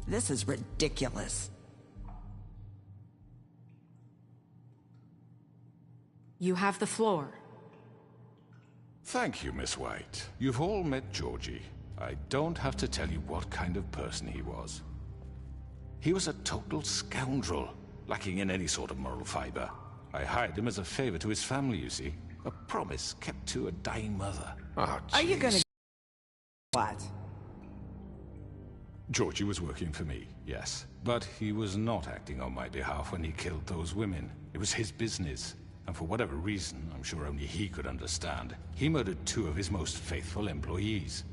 This is ridiculous. You have the floor. Thank you, Miss White. You've all met Georgie. I don't have to tell you what kind of person he was. He was a total scoundrel, lacking in any sort of moral fiber. I hired him as a favor to his family, you see. A promise kept to a dying mother. Oh, Are you jeez. gonna... What? Georgie was working for me, yes. But he was not acting on my behalf when he killed those women. It was his business. And for whatever reason, I'm sure only he could understand, he murdered 2 of his most faithful employees.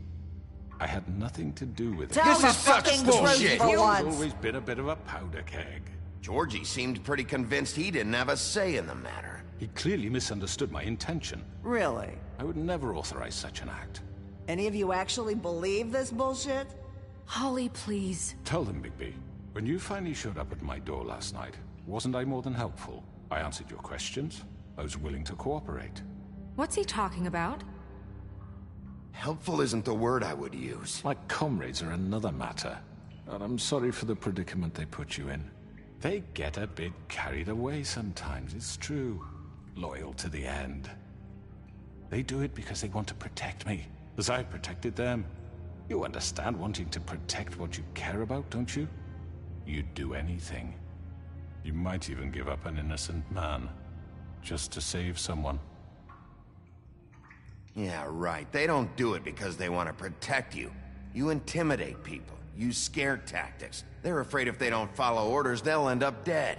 I had nothing to do with it. Tell the fucking truth for He's once. always been a bit of a powder keg. Georgie seemed pretty convinced he didn't have a say in the matter. He clearly misunderstood my intention. Really? I would never authorize such an act. Any of you actually believe this bullshit? Holly, please. Tell them, Bigby. When you finally showed up at my door last night, wasn't I more than helpful? I answered your questions. I was willing to cooperate. What's he talking about? Helpful isn't the word I would use. My comrades are another matter. And I'm sorry for the predicament they put you in. They get a bit carried away sometimes, it's true. Loyal to the end. They do it because they want to protect me, as I protected them. You understand wanting to protect what you care about, don't you? You'd do anything. You might even give up an innocent man, just to save someone. Yeah, right. They don't do it because they want to protect you. You intimidate people, use scare tactics. They're afraid if they don't follow orders, they'll end up dead.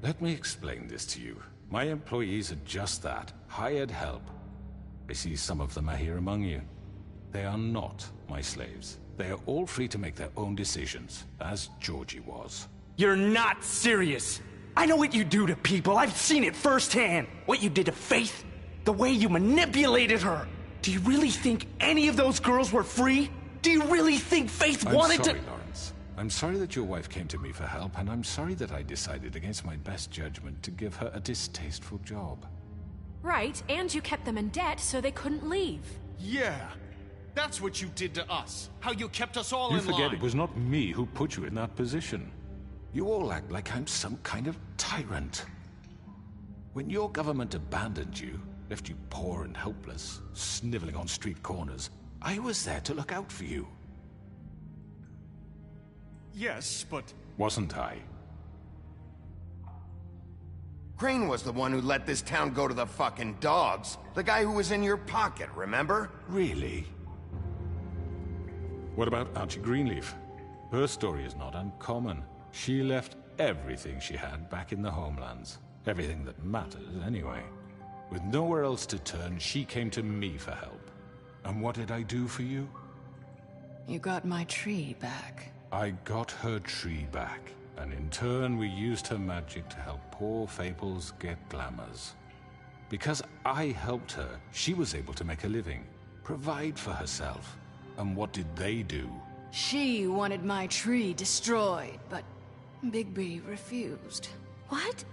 Let me explain this to you. My employees are just that, hired help. I see some of them are here among you. They are not my slaves. They are all free to make their own decisions, as Georgie was. You're not serious. I know what you do to people. I've seen it firsthand. What you did to Faith. The way you manipulated her. Do you really think any of those girls were free? Do you really think Faith wanted I'm sorry, to... Lawrence. I'm sorry that your wife came to me for help, and I'm sorry that I decided against my best judgment to give her a distasteful job. Right, and you kept them in debt so they couldn't leave. Yeah, that's what you did to us. How you kept us all You in forget line. it was not me who put you in that position. You all act like I'm some kind of tyrant. When your government abandoned you, left you poor and helpless, sniveling on street corners, I was there to look out for you. Yes, but... Wasn't I? Crane was the one who let this town go to the fucking dogs. The guy who was in your pocket, remember? Really? What about Auntie Greenleaf? Her story is not uncommon. She left everything she had back in the homelands. Everything that matters, anyway. With nowhere else to turn, she came to me for help. And what did I do for you? You got my tree back. I got her tree back, and in turn we used her magic to help poor Fables get glamours. Because I helped her, she was able to make a living, provide for herself. And what did they do? She wanted my tree destroyed, but Bigby refused. What?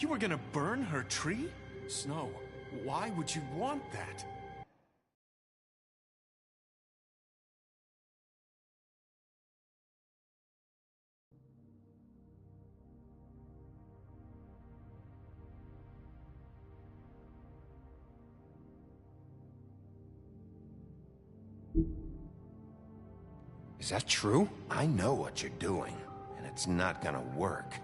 You were gonna burn her tree? Snow, why would you want that? Is that true? I know what you're doing, and it It's not gonna work.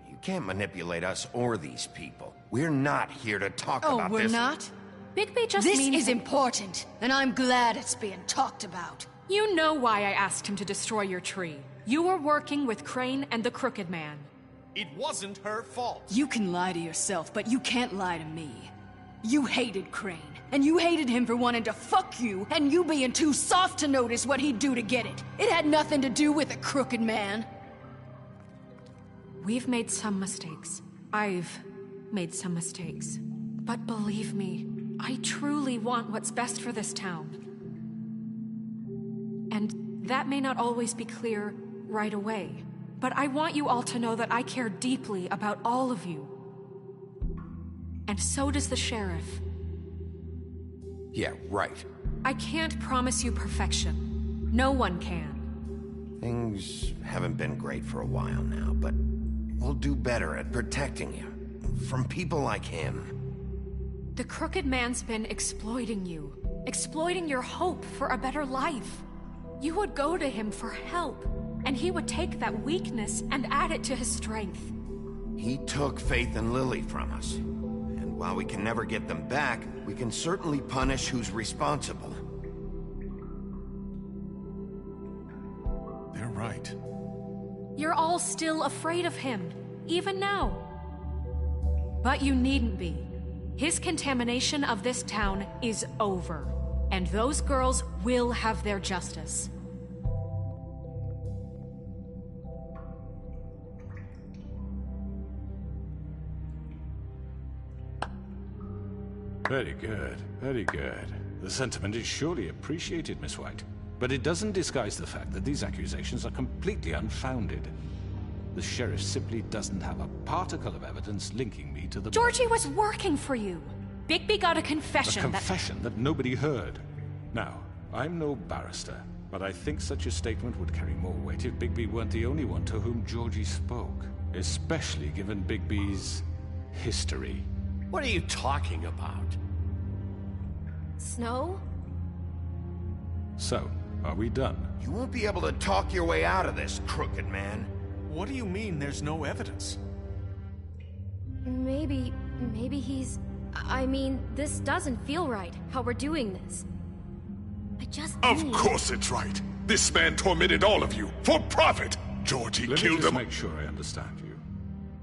You can't manipulate us or these people. We're not here to talk about this. Oh, we're not? Bigby just This means... is important, and I'm glad it's being talked about. You know why I asked him to destroy your tree. You were working with Crane and the Crooked Man. It wasn't her fault. You can lie to yourself, but you can't lie to me. You hated Crane, and you hated him for wanting to fuck you, and you being too soft to notice what he'd do to get it. It had nothing to do with the Crooked Man. We've made some mistakes. I've made some mistakes. But believe me, I truly want what's best for this town. And that may not always be clear right away, but I want you all to know that I care deeply about all of you. And so does the sheriff. Yeah, right. I can't promise you perfection. No one can. Things haven't been great for a while now, but we'll do better at protecting you from people like him. The Crooked Man's been exploiting you, exploiting your hope for a better life. You would go to him for help, and he would take that weakness and add it to his strength. He took Faith and Lily from us. And while we can never get them back, we can certainly punish who's responsible. They're right. You're all still afraid of him, even now. But you needn't be. His contamination of this town is over, and those girls will have their justice. Very good, very good. The sentiment is surely appreciated, Miss White. But it doesn't disguise the fact that these accusations are completely unfounded. The sheriff simply doesn't have a particle of evidence linking me to the... Georgie was working for you. Bigby got a confession A confession that nobody heard. Now, I'm no barrister, but I think such a statement would carry more weight if Bigby weren't the only one to whom Georgie spoke. Especially given Bigby's history. What are you talking about? Snow? So, are we done? You won't be able to talk your way out of this, Crooked Man. What do you mean there's no evidence? Maybe he's... I mean, this doesn't feel right, how we're doing this. I just Of course it's right. This man tormented all of you, for profit! Georgie Let killed me just him. make sure I understand you.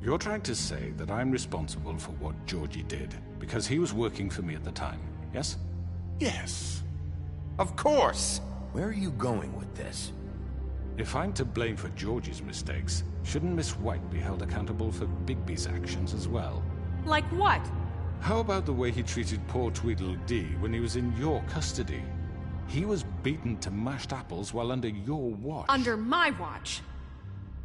You're trying to say that I'm responsible for what Georgie did, because he was working for me at the time, yes? Yes. Of course! Where are you going with this? If I'm to blame for Georgie's mistakes, shouldn't Miss White be held accountable for Bigby's actions as well? Like what? How about the way he treated poor Tweedledee when he was in your custody? He was beaten to mashed apples while under your watch. Under my watch.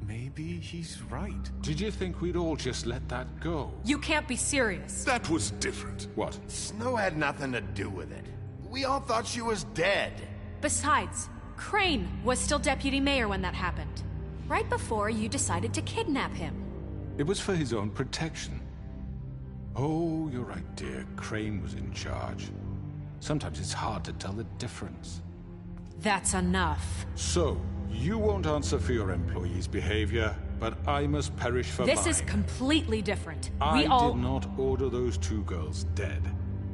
Maybe he's right. Did you think we'd all just let that go? You can't be serious. That was different. What? Snow had nothing to do with it. We all thought she was dead. Besides, Crane was still deputy mayor when that happened. Right before you decided to kidnap him. It was for his own protection. Oh, you're right, dear. Crane was in charge. Sometimes it's hard to tell the difference. That's enough. So, you won't answer for your employees' behavior, but I must perish for mine. This is completely different. I We all... did not order those two girls dead.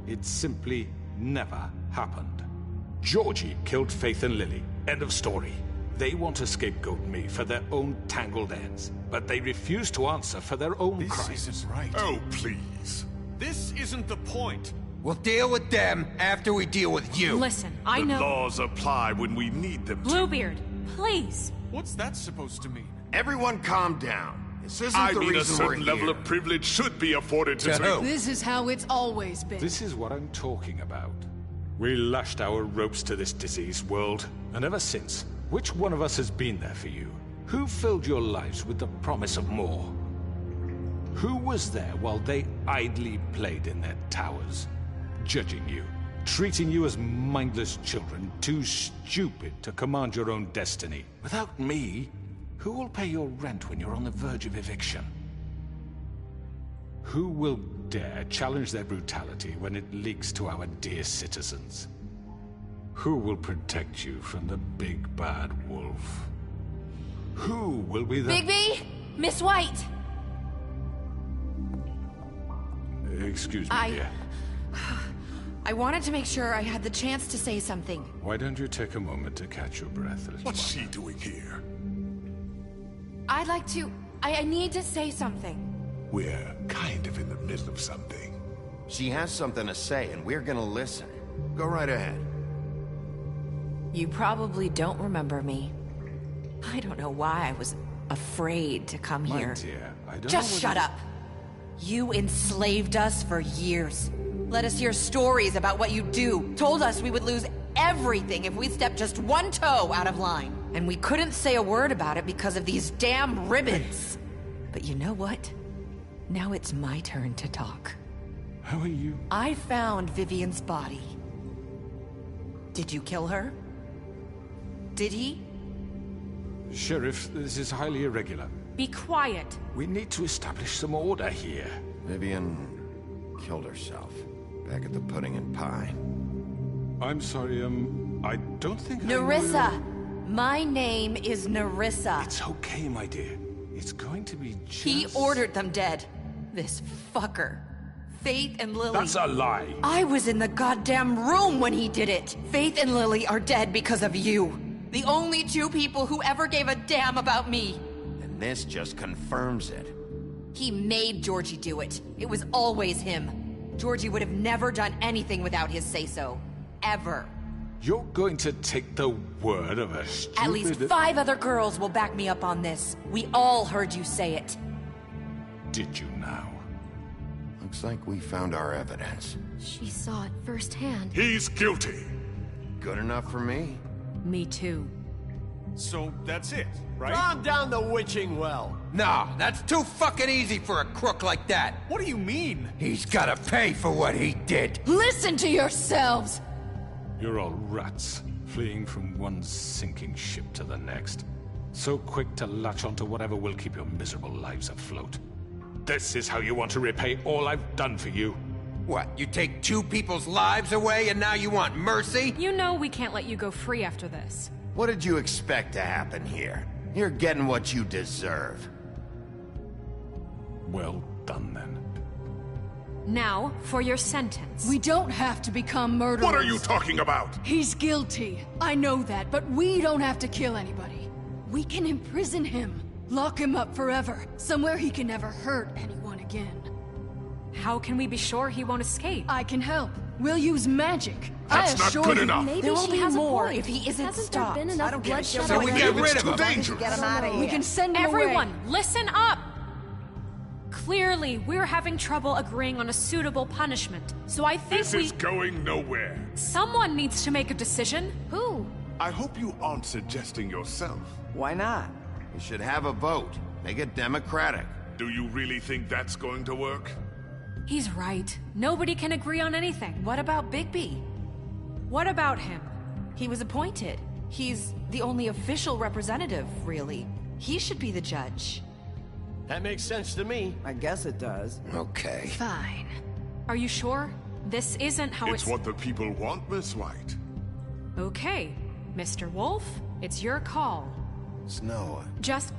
It simply never happened. Georgie killed Faith and Lily. End of story. They want to scapegoat me for their own tangled ends, but they refuse to answer for their own crimes. This isn't right. Oh, please. This isn't the point. We'll deal with them after we deal with you. Listen, I know... The laws apply when we need them to. Bluebeard, please. What's that supposed to mean? Everyone calm down. This isn't I the mean, a reason we're certain level here. of privilege should be afforded to who? This is how it's always been. This is what I'm talking about. We lashed our ropes to this diseased world, and ever since, which one of us has been there for you? Who filled your lives with the promise of more? Who was there while they idly played in their towers, judging you, treating you as mindless children, too stupid to command your own destiny? Without me, who will pay your rent when you're on the verge of eviction? Who will dare challenge their brutality when it leaks to our dear citizens? Who will protect you from the big bad wolf? Who will be the... Bigby! Miss White! Excuse me, dear. I wanted to make sure I had the chance to say something. Why don't you take a moment to catch your breath a little What's she doing here? I'd like to... I need to say something. We're kind of in the middle of something. She has something to say, and we're gonna listen. Go right ahead. You probably don't remember me. I don't know why I was afraid to come My here. dear, I don't Just know shut up! You enslaved us for years. Let us hear stories about what you do. Told us we would lose everything if we stepped just one toe out of line. And we couldn't say a word about it because of these damn ribbons. But you know what? Now it's my turn to talk. How are you? I found Vivian's body. Did you kill her? Did he? Sheriff, this is highly irregular. Be quiet. We need to establish some order here. Vivian killed herself back at the Pudding and Pie. I'm sorry, I don't think Nerissa! My name is Nerissa. It's okay, my dear. It's going to be just... He ordered them dead. This fucker. Faith and Lily... That's a lie. I was in the goddamn room when he did it. Faith and Lily are dead because of you. The only two people who ever gave a damn about me. And this just confirms it. He made Georgie do it. It was always him. Georgie would have never done anything without his say-so. Ever. You're going to take the word of a stupid... At least 5 other girls will back me up on this. We all heard you say it. Did you now? Looks like we found our evidence. She saw it firsthand. He's guilty. Good enough for me. Me too. So that's it, right? Calm down the witching well. Nah, that's too fucking easy for a crook like that. What do you mean? He's gotta pay for what he did. Listen to yourselves! You're all rats, fleeing from one sinking ship to the next. So quick to latch onto whatever will keep your miserable lives afloat. This is how you want to repay all I've done for you. What, you take 2 people's lives away and now you want mercy? You know we can't let you go free after this. What did you expect to happen here? You're getting what you deserve. Well done, then. Now, for your sentence. We don't have to become murderers. What are you talking about? He's guilty. I know that, but we don't have to kill anybody. We can imprison him. Lock him up forever. Somewhere he can never hurt anyone again. How can we be sure he won't escape? I can help. We'll use magic. That's not good enough. Maybe there will she be has more a point. if he isn't Hasn't stopped. there been enough bloodshed So we already? get rid of Too him. dangerous. Get him out of here. We can send him Everyone, away. listen up! Clearly, we're having trouble agreeing on a suitable punishment. So I think This is going nowhere. someone needs to make a decision. Who? I hope you aren't suggesting yourself. Why not? We should have a vote. Make it democratic. Do you really think that's going to work? He's right. Nobody can agree on anything. What about Bigby? What about him? He was appointed. He's the only official representative, really. He should be the judge. That makes sense to me. I guess it does. Okay. Fine. Are you sure? This isn't how It's what the people want, Miss White. Okay, Mr. Wolf, it's your call. Snow. Just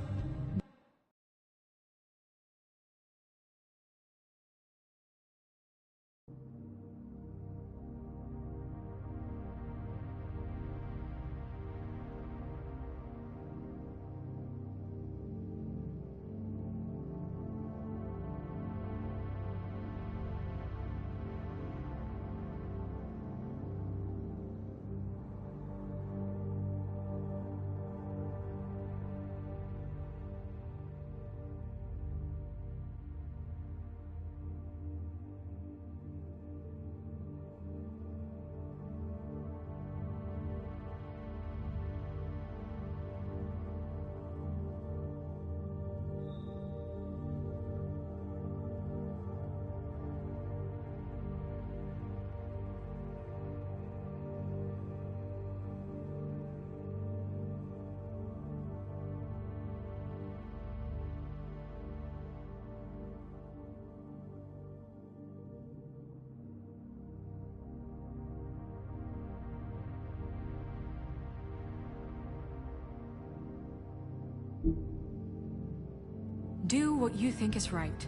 do what you think is right.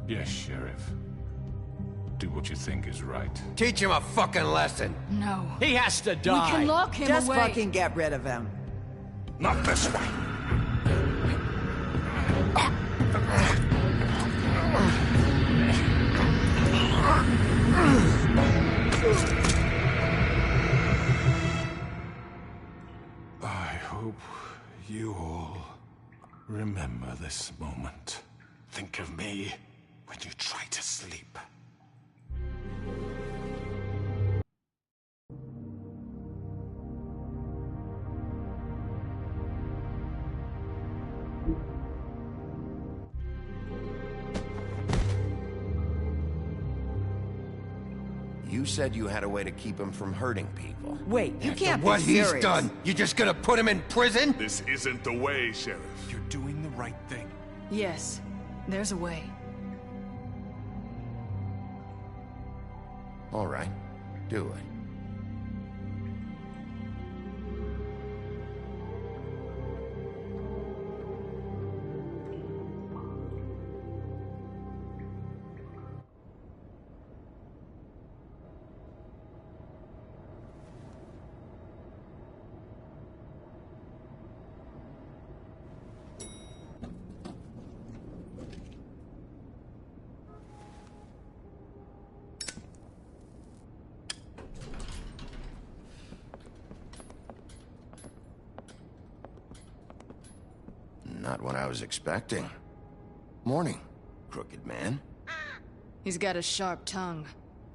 Yes, Sheriff. Do what you think is right. Teach him a fucking lesson. No. He has to die. We can lock him Just away. fucking get rid of him. Not this way. I hope you all remember this moment. Think of me when you try to sleep. You said you had a way to keep him from hurting people. Wait, you can't What be he's serious. done, you just gonna put him in prison? This isn't the way, Sheriff. You're doing the right thing. Yes, there's a way. All right, do it. Not what I was expecting. Morning, crooked man. He's got a sharp tongue.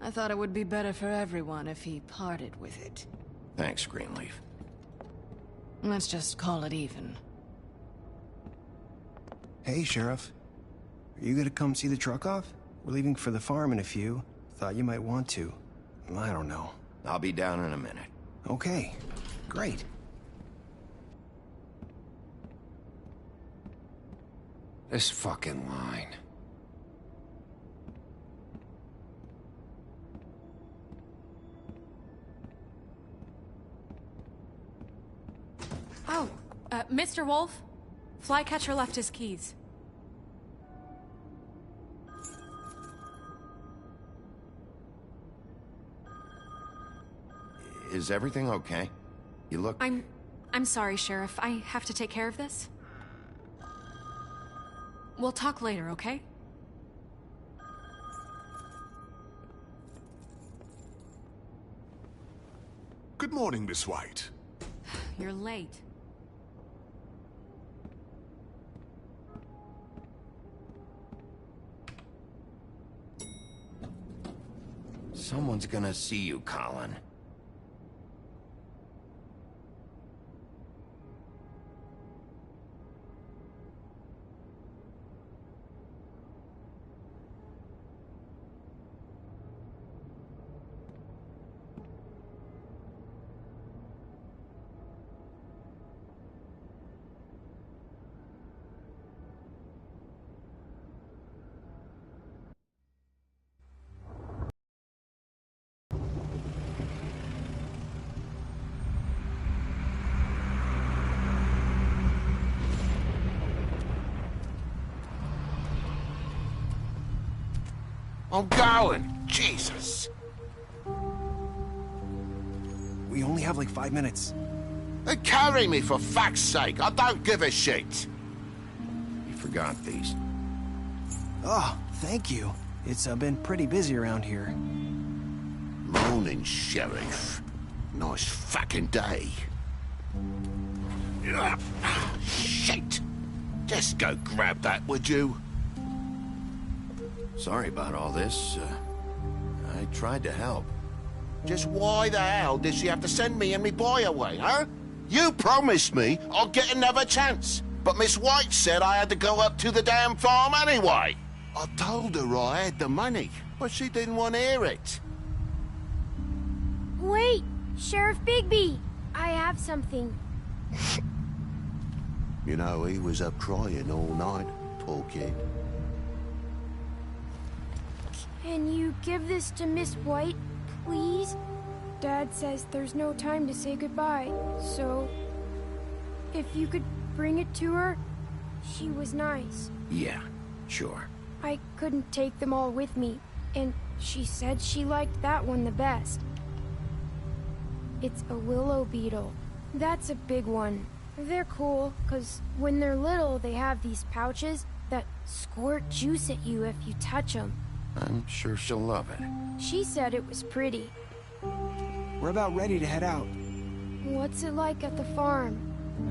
I thought it would be better for everyone if he parted with it. Thanks, Greenleaf. Let's just call it even. Hey, Sheriff. Are you gonna come see the truck off? We're leaving for the farm in a few. Thought you might want to. I don't know. I'll be down in a minute. Okay, great. This fucking line. Oh, Mr. Wolf? Flycatcher left his keys. Is everything okay? You look... I'm sorry, Sheriff. I have to take care of this. We'll talk later, okay? Good morning, Miss White. You're late. Someone's gonna see you, Colin. I'm going. Jesus. We only have like 5 minutes. Then carry me for fuck's sake. I don't give a shit. You forgot these. Oh, thank you. It's been pretty busy around here. Morning, Sheriff. Nice fucking day. Shit. Just go grab that, would you? Sorry about all this. I tried to help. Just why the hell did she have to send me and me boy away, huh? You promised me I'd get another chance, but Miss White said I had to go up to the damn farm anyway. I told her I had the money, but she didn't want to hear it. Wait, Sheriff Bigby, I have something. You know, he was up crying all night, poor kid. Can you give this to Miss White, please? Dad says there's no time to say goodbye, so... If you could bring it to her, she was nice. Yeah, sure. I couldn't take them all with me, and she said she liked that one the best. It's a willow beetle. That's a big one. They're cool, because when they're little, they have these pouches that squirt juice at you if you touch them. I'm sure she'll love it. She said it was pretty. We're about ready to head out. What's it like at the farm?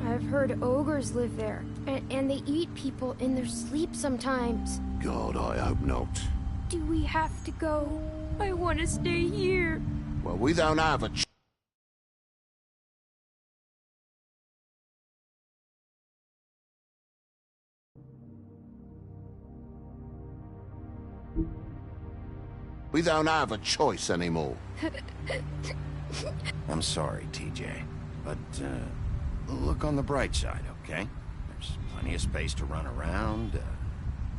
I've heard ogres live there, and they eat people in their sleep sometimes. God, I hope not. Do we have to go? I want to stay here. Well, we don't have a We don't have a choice anymore. I'm sorry, TJ, but look on the bright side, okay? There's plenty of space to run around,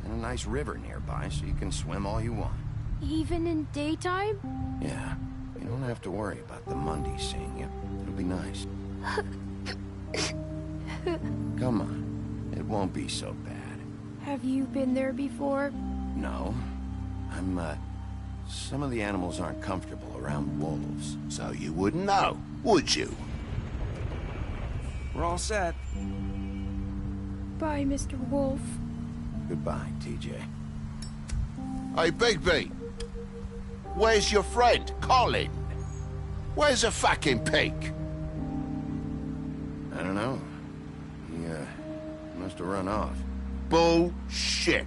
and a nice river nearby so you can swim all you want. Even in daytime? Yeah, you don't have to worry about the Mundies seeing you. It'll be nice. Come on, it won't be so bad. Have you been there before? No, some of the animals aren't comfortable around wolves. So you wouldn't know, would you? We're all set. Bye, Mr. Wolf. Goodbye, TJ. Hey, Bigby. Where's your friend, Colin? Where's the fucking pig? I don't know. He, must have run off. Bullshit.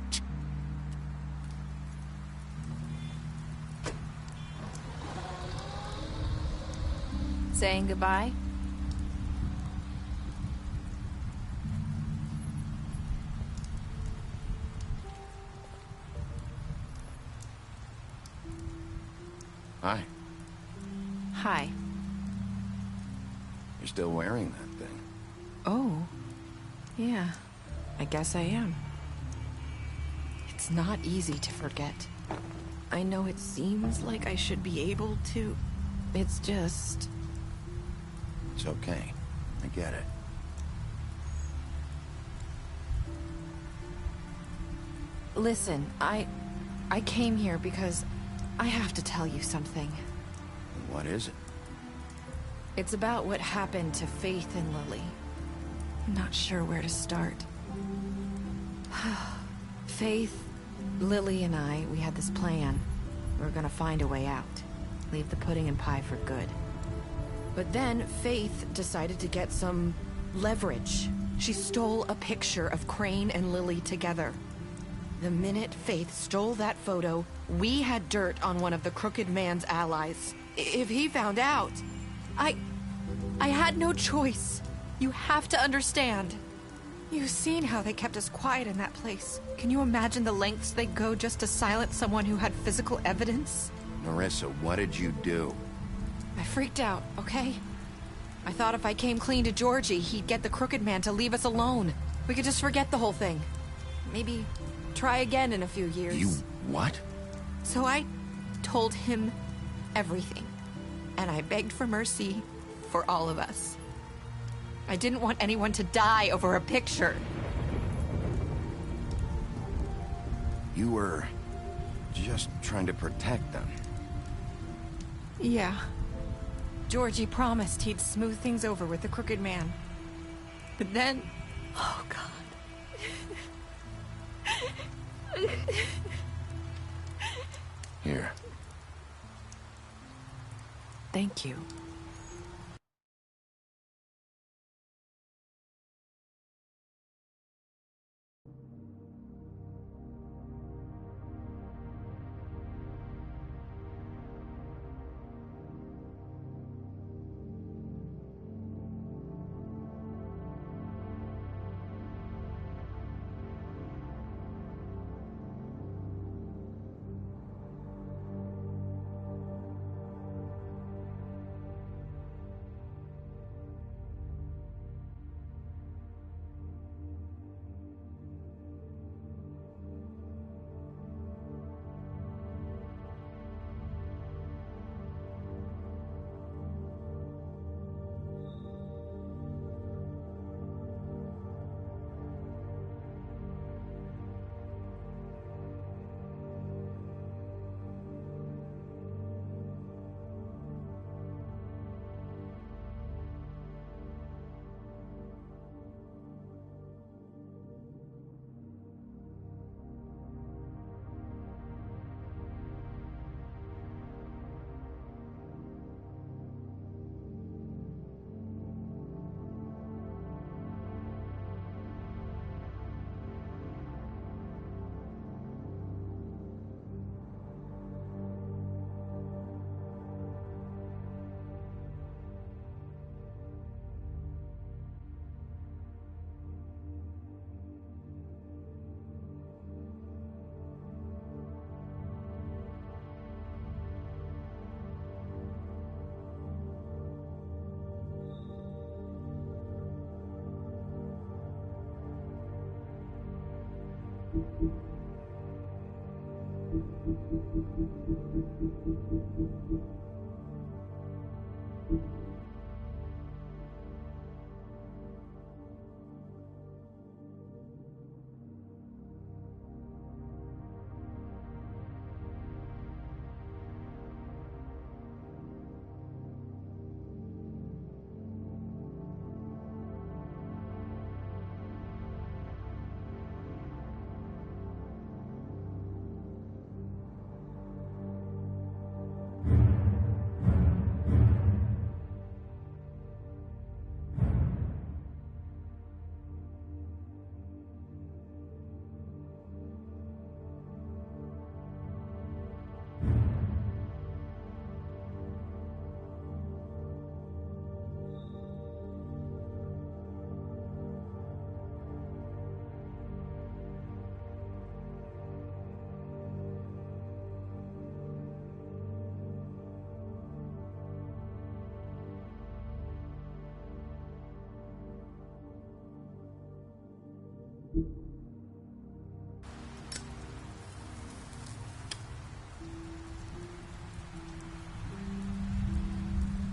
Saying goodbye? Hi. Hi. You're still wearing that thing. Oh. Yeah. I guess I am. It's not easy to forget. I know it seems like I should be able to. It's just... It's okay. I get it. Listen, I came here because I have to tell you something. What is it? It's about what happened to Faith and Lily. I'm not sure where to start. Faith, Lily, and I, we had this plan. We were gonna find a way out. Leave the pudding and pie for good. But then Faith decided to get some leverage. She stole a picture of Crane and Lily together. The minute Faith stole that photo, we had dirt on one of the Crooked Man's allies. If he found out, I had no choice. You have to understand. You've seen how they kept us quiet in that place. Can you imagine the lengths they'd go just to silence someone who had physical evidence? Marissa, what did you do? I freaked out, okay? I thought if I came clean to Georgie, he'd get the Crooked Man to leave us alone. We could just forget the whole thing. Maybe try again in a few years. You what? So I told him everything. And I begged for mercy for all of us. I didn't want anyone to die over a picture. You were just trying to protect them. Yeah. Georgie promised he'd smooth things over with the Crooked Man. But then... Oh, God. Here. Thank you.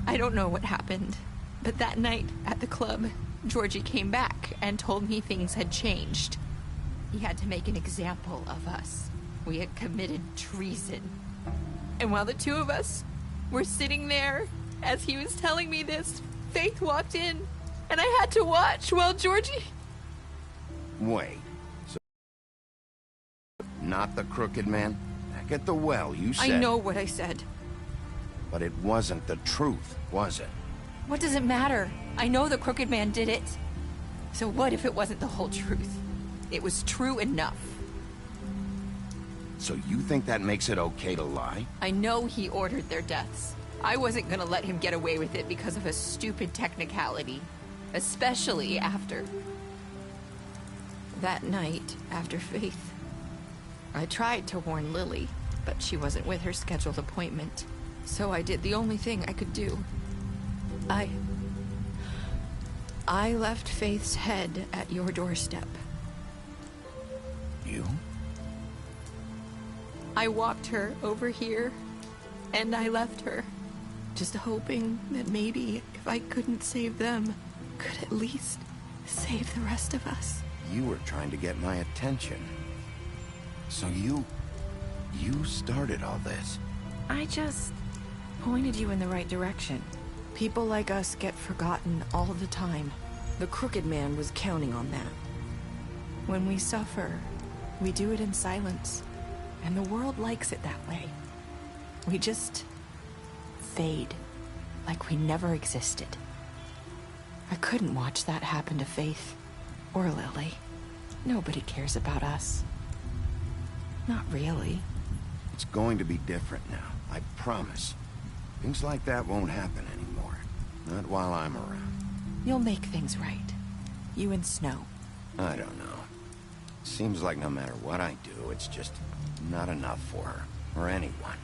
I don't know what happened, but that night at the club, Georgie came back and told me things had changed. He had to make an example of us. We had committed treason. And while the two of us were sitting there, as he was telling me this, Faith walked in, and I had to watch while Georgie... Wait. So... Not the Crooked Man? Back at the well, you said... I know what I said. But it wasn't the truth, was it? What does it matter? I know the Crooked Man did it. So what if it wasn't the whole truth? It was true enough. So you think that makes it okay to lie? I know he ordered their deaths. I wasn't gonna let him get away with it because of a stupid technicality. Especially after... that night, after Faith. I tried to warn Lily, but she wasn't with her scheduled appointment. So I did the only thing I could do. I left Faith's head at your doorstep. You? I walked her over here, and I left her. Just hoping that maybe if I couldn't save them, could at least save the rest of us. You were trying to get my attention. So you started all this. I just pointed you in the right direction. People like us get forgotten all the time. The Crooked Man was counting on that. When we suffer, we do it in silence, and the world likes it that way. We just fade, like we never existed. I couldn't watch that happen to Faith, or Lily. Nobody cares about us. Not really. It's going to be different now, I promise. Things like that won't happen anymore. Not while I'm around. You'll make things right. You and Snow. I don't know. Seems like no matter what I do, it's just not enough for her, or anyone.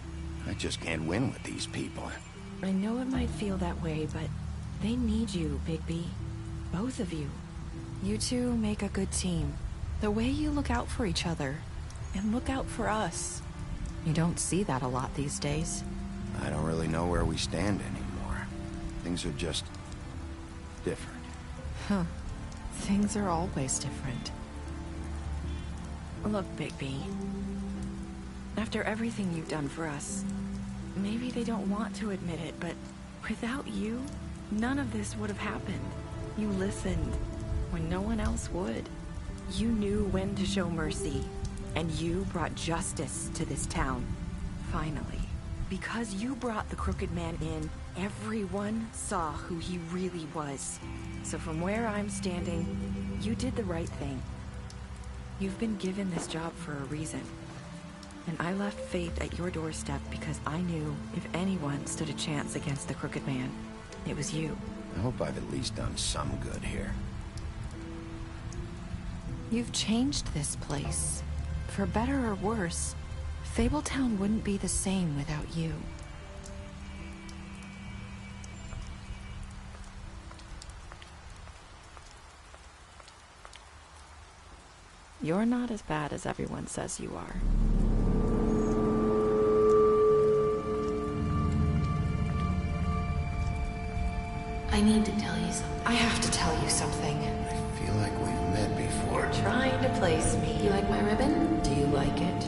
I just can't win with these people. I know it might feel that way, but they need you, Bigby. Both of you. You two make a good team. The way you look out for each other, and look out for us. You don't see that a lot these days. I don't really know where we stand anymore. Things are just... different. Huh. Things are always different. Look, Bigby. After everything you've done for us, maybe they don't want to admit it, but without you, none of this would have happened. You listened when no one else would. You knew when to show mercy, and you brought justice to this town. Finally. Because you brought the Crooked Man in, everyone saw who he really was. So from where I'm standing, you did the right thing. You've been given this job for a reason. And I left Faith at your doorstep because I knew if anyone stood a chance against the Crooked Man, it was you. I hope I've at least done some good here. You've changed this place. For better or worse, Fabletown wouldn't be the same without you. You're not as bad as everyone says you are. I need to tell you something. I have to tell you something. I feel like we've met before. Trying to place me. You like my ribbon? Do you like it?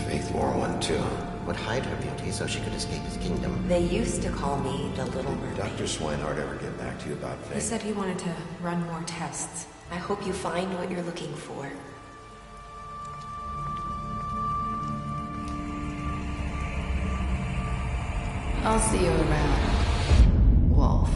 Faith wore one too. Would hide her beauty so she could escape his kingdom. They used to call me the Little Did Mermaid. Dr. Swinehart ever get back to you about Faith? He said he wanted to run more tests. I hope you find what you're looking for. I'll see you around, Wolf.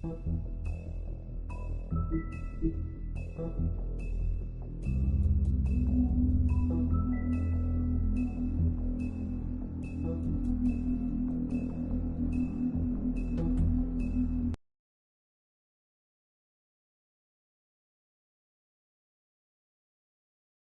Thank you.